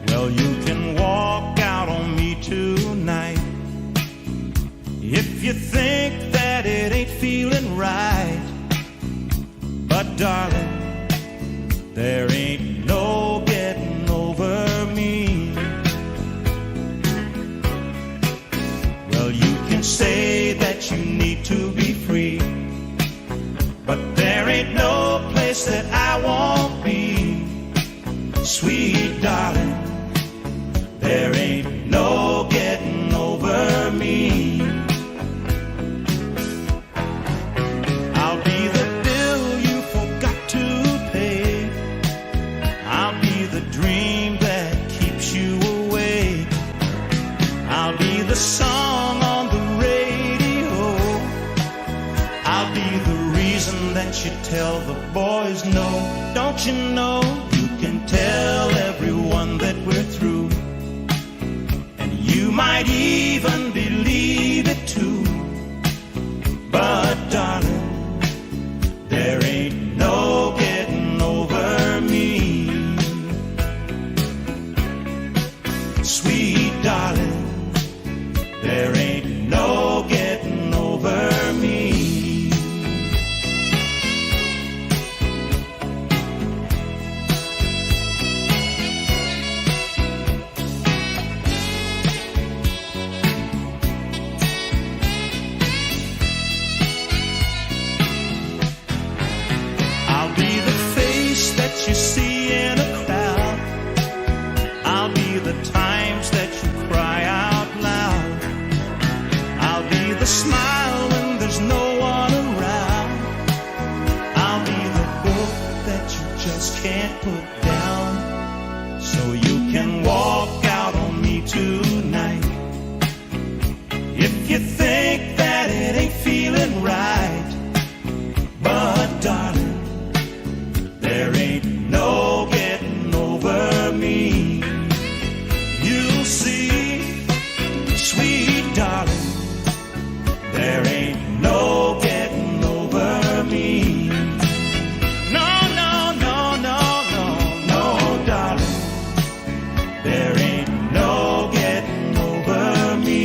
Well, you can walk out on me tonight if you think that it ain't feeling right. But darling, there ain't no getting over me. Well, you can say that you need to be free, but there ain't no place that I won't be. Sweet darling, there ain't no getting over me. the song on the radio. I'll be the reason that you tell the boys no. Don't you know you can tell everyone that we're through, and you might even believe it too. But darling, there ain't no getting over me. Sweet darling, there ain't no getting over me. I'll be the face that you see in a crowd. I'll be the times that you cry out loud. I'll be the smile when there's no one around. I'll be the book that you just can't put down, so you can walk out on me tonight. If you think that it ain't feeling right, but darling, there ain't no getting over me. You'll see, sweet darling, there ain't no getting over me. No, no, no, no, no, no, darling, there ain't no getting over me.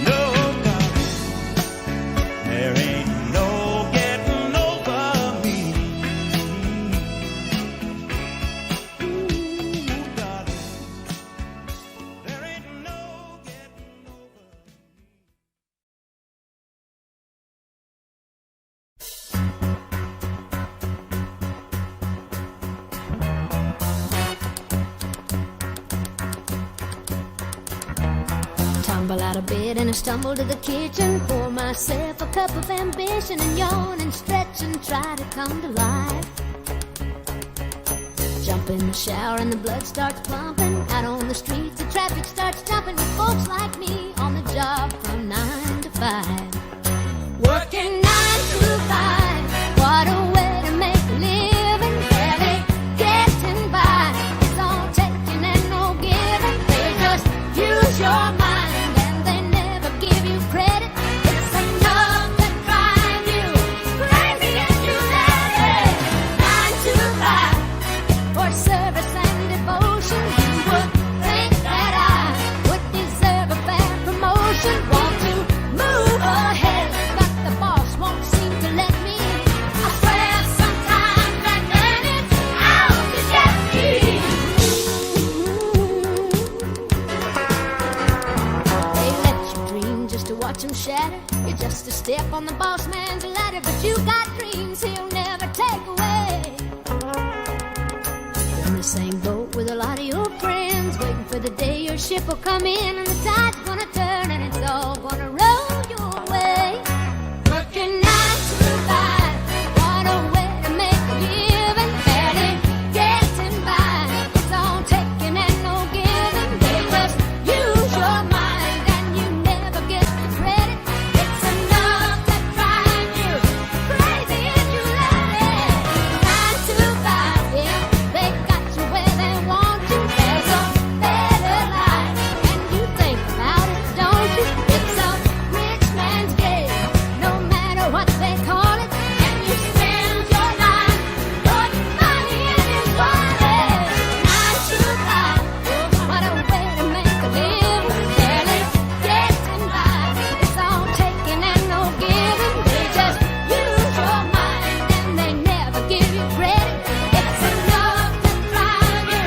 No, darling, there ain't no getting over me. Ooh, darling, there ain't no getting over me. Tumble out of bed and I stumble to the kitchen. Pour myself a cup of ambition and yawn and stretch and try to come to life. Jump in the shower and the blood starts pumping. Out on the streets, the traffic starts jumping with folks like me on the job from 9 to 5. Working 9 to 5. What a way to make a living. Barely getting by. It's all taking and no giving. They just use your mind and they never give you credit. It's enough to drive you crazy if you let it. 9 to 5 for service and devotion. You would think that I would deserve a fair promotion. Want to move ahead, but the boss won't seem to let me. I swear sometimes that man is out to get me. They let you dream just to watch him shatter. You're just a step on the boss man's ladder, but you got dreams he'll never take away. You're in the same boat with a lot of your friends, waiting for the day your ship will come in and the tide's gonna turn and it's all gonna roll your way. Working 9 to 5, what a way to make a living. Barely getting by, it's all taking and no giving. They just use your mind and you never get the credit. It's enough to drive you crazy if you let it. 9 to 5, yeah, they got you where they want you. There's a better life, and you think about it, don't you? It's a rich man's game, no matter what they call it. And you spend your life putting money in his wallet. 9 to 5, what a way to make a living. Barely getting by, it's all taking and no giving. They just use your mind and they never give you credit. It's enough to drive you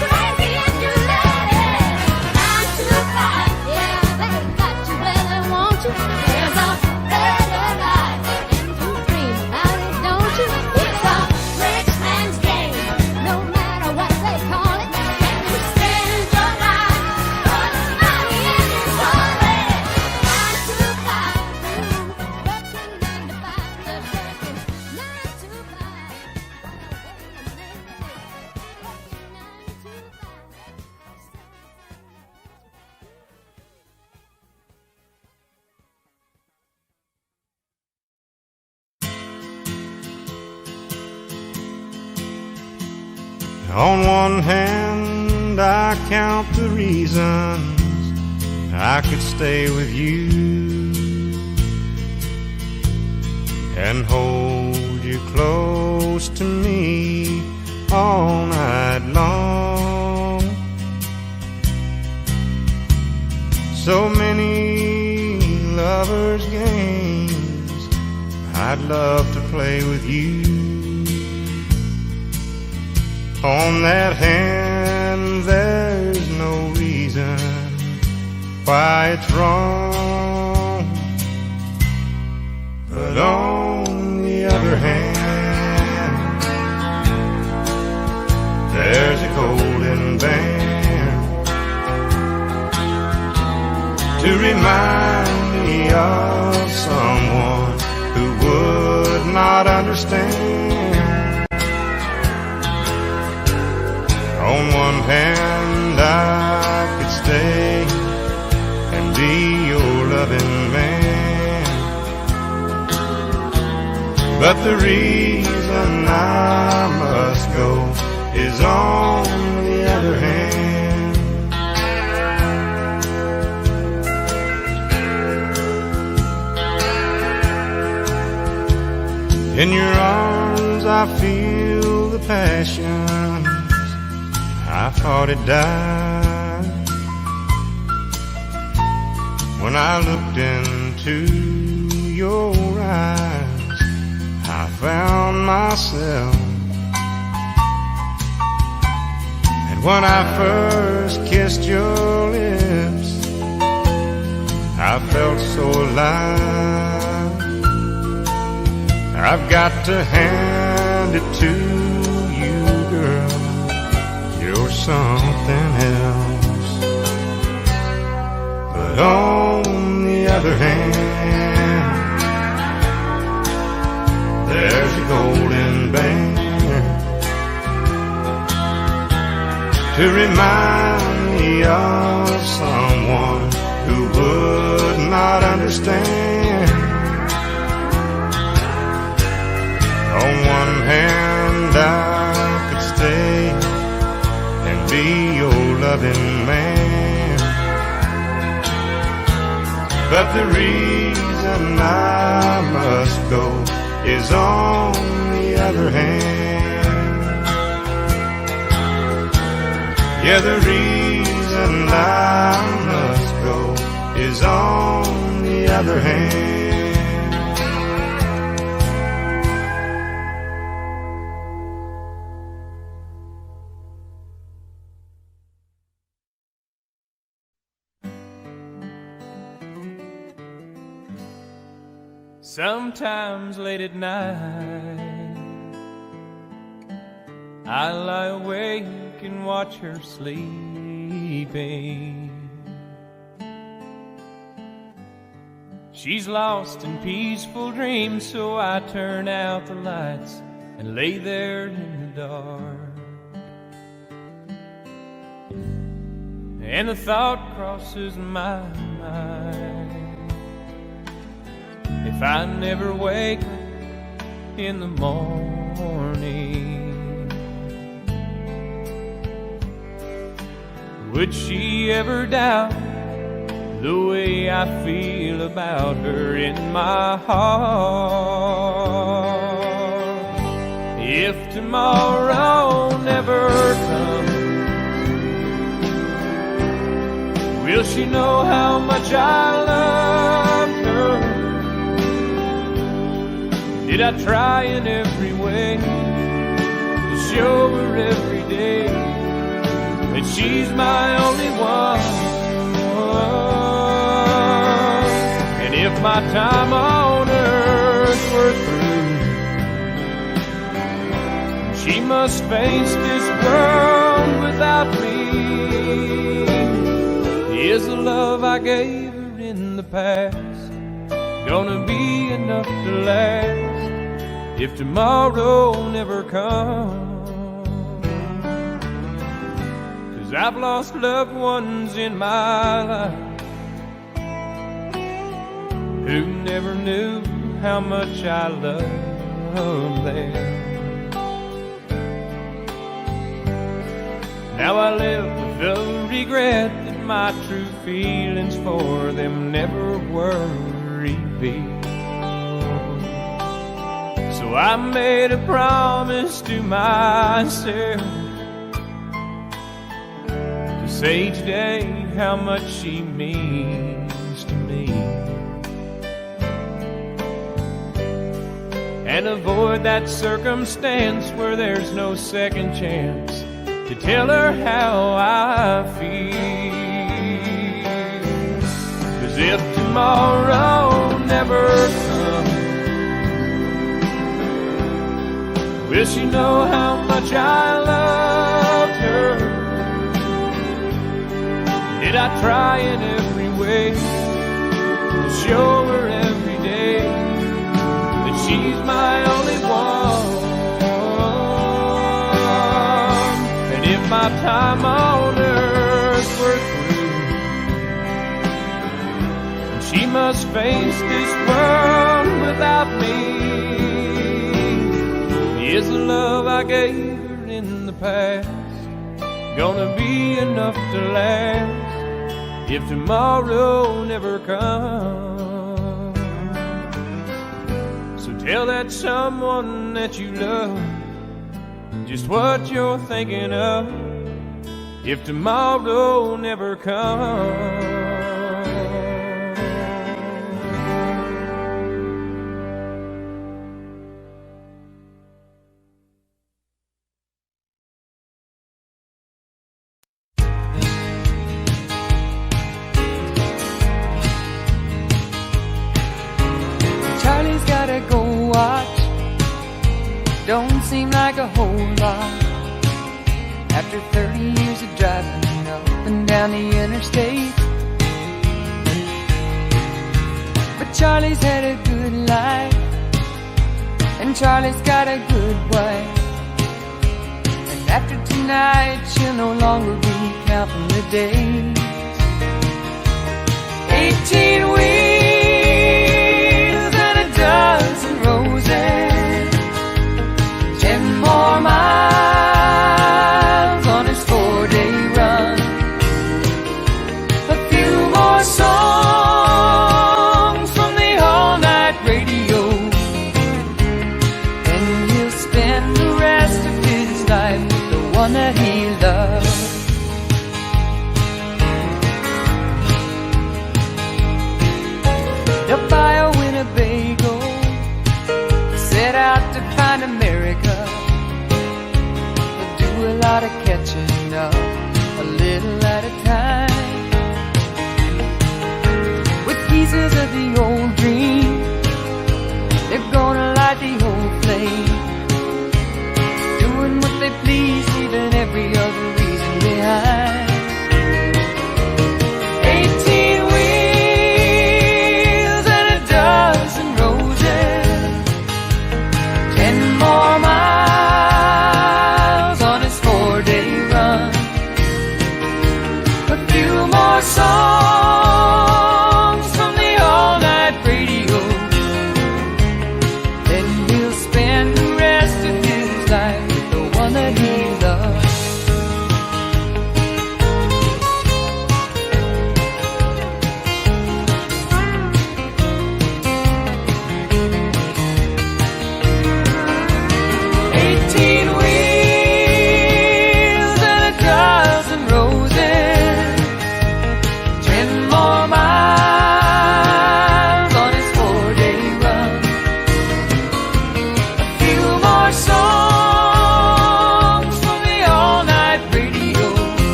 crazy if you let it. 9 to 5, yeah, they got you where they want you. There's a better life, and you dream about it, don't you? It's a rich man's game, no matter what they call it. And you spend your life putting money in his wallet. 9 to 5, On one hand, I count the reasons I could stay with you and hold you close to me all night long. So many lovers' games I'd love to play with you. On that hand, there's no reason why it's wrong. But on the other hand, there's a golden band to remind me of someone who would not understand. On one hand, I could stay and be your loving man, but the reason I must go is on the other hand. In your arms I feel the passion I thought it died. When I looked into your eyes, I found myself. And when I first kissed your lips, I felt so alive. I've got to hand it to you, girl, you're something else. But on the other hand, there's a golden band to remind me of someone who would not understand. On one hand, I could stay and be your loving man, but the reason I must go is on the other hand. Yeah, the reason I must go is on the other hand. Sometimes late at night I lie awake and watch her sleeping. She's lost in peaceful dreams, so I turn out the lights and lay there in the dark. And the thought crosses my mind, if I never wake up in the morning, would she ever doubt the way I feel about her in my heart? If tomorrow never comes, will she know how much I love her? Did I try in every way to show her every day that she's my only one? And if my time on earth were through, she must face this world without me. Is the love I gave her in the past gonna be enough to last if tomorrow never comes? 'Cause I've lost loved ones in my life who never knew how much I loved them. Now I live with the regret that my true feelings for them never were revealed. So I made a promise to myself to say each day how much she means to me, and avoid that circumstance where there's no second chance to tell her how I feel. 'Cause if tomorrow never comes, will she know how much I loved her? Did I try in every way to show her every day that she's my only one? And if my time on earth were through, and she must face this world without me, is the love I gave her in the past gonna be enough to last if tomorrow never comes? So tell that someone that you love just what you're thinking of if tomorrow never comes. Charlie's gotta go watch. Don't seem like a whole lot after 30 years of driving up and down the interstate. But Charlie's had a good life, and Charlie's got a good wife. And after tonight, she'll no longer be counting the days. 18 wheels and a dozen roses, 10 more miles on his 4-day run, a few more songs from the all-night radio, and he'll spend the rest of his life with the one that he loves. They'll buy a Winnebago, set out to find America. They'll do a lot of catching up, a little at a time, with pieces of the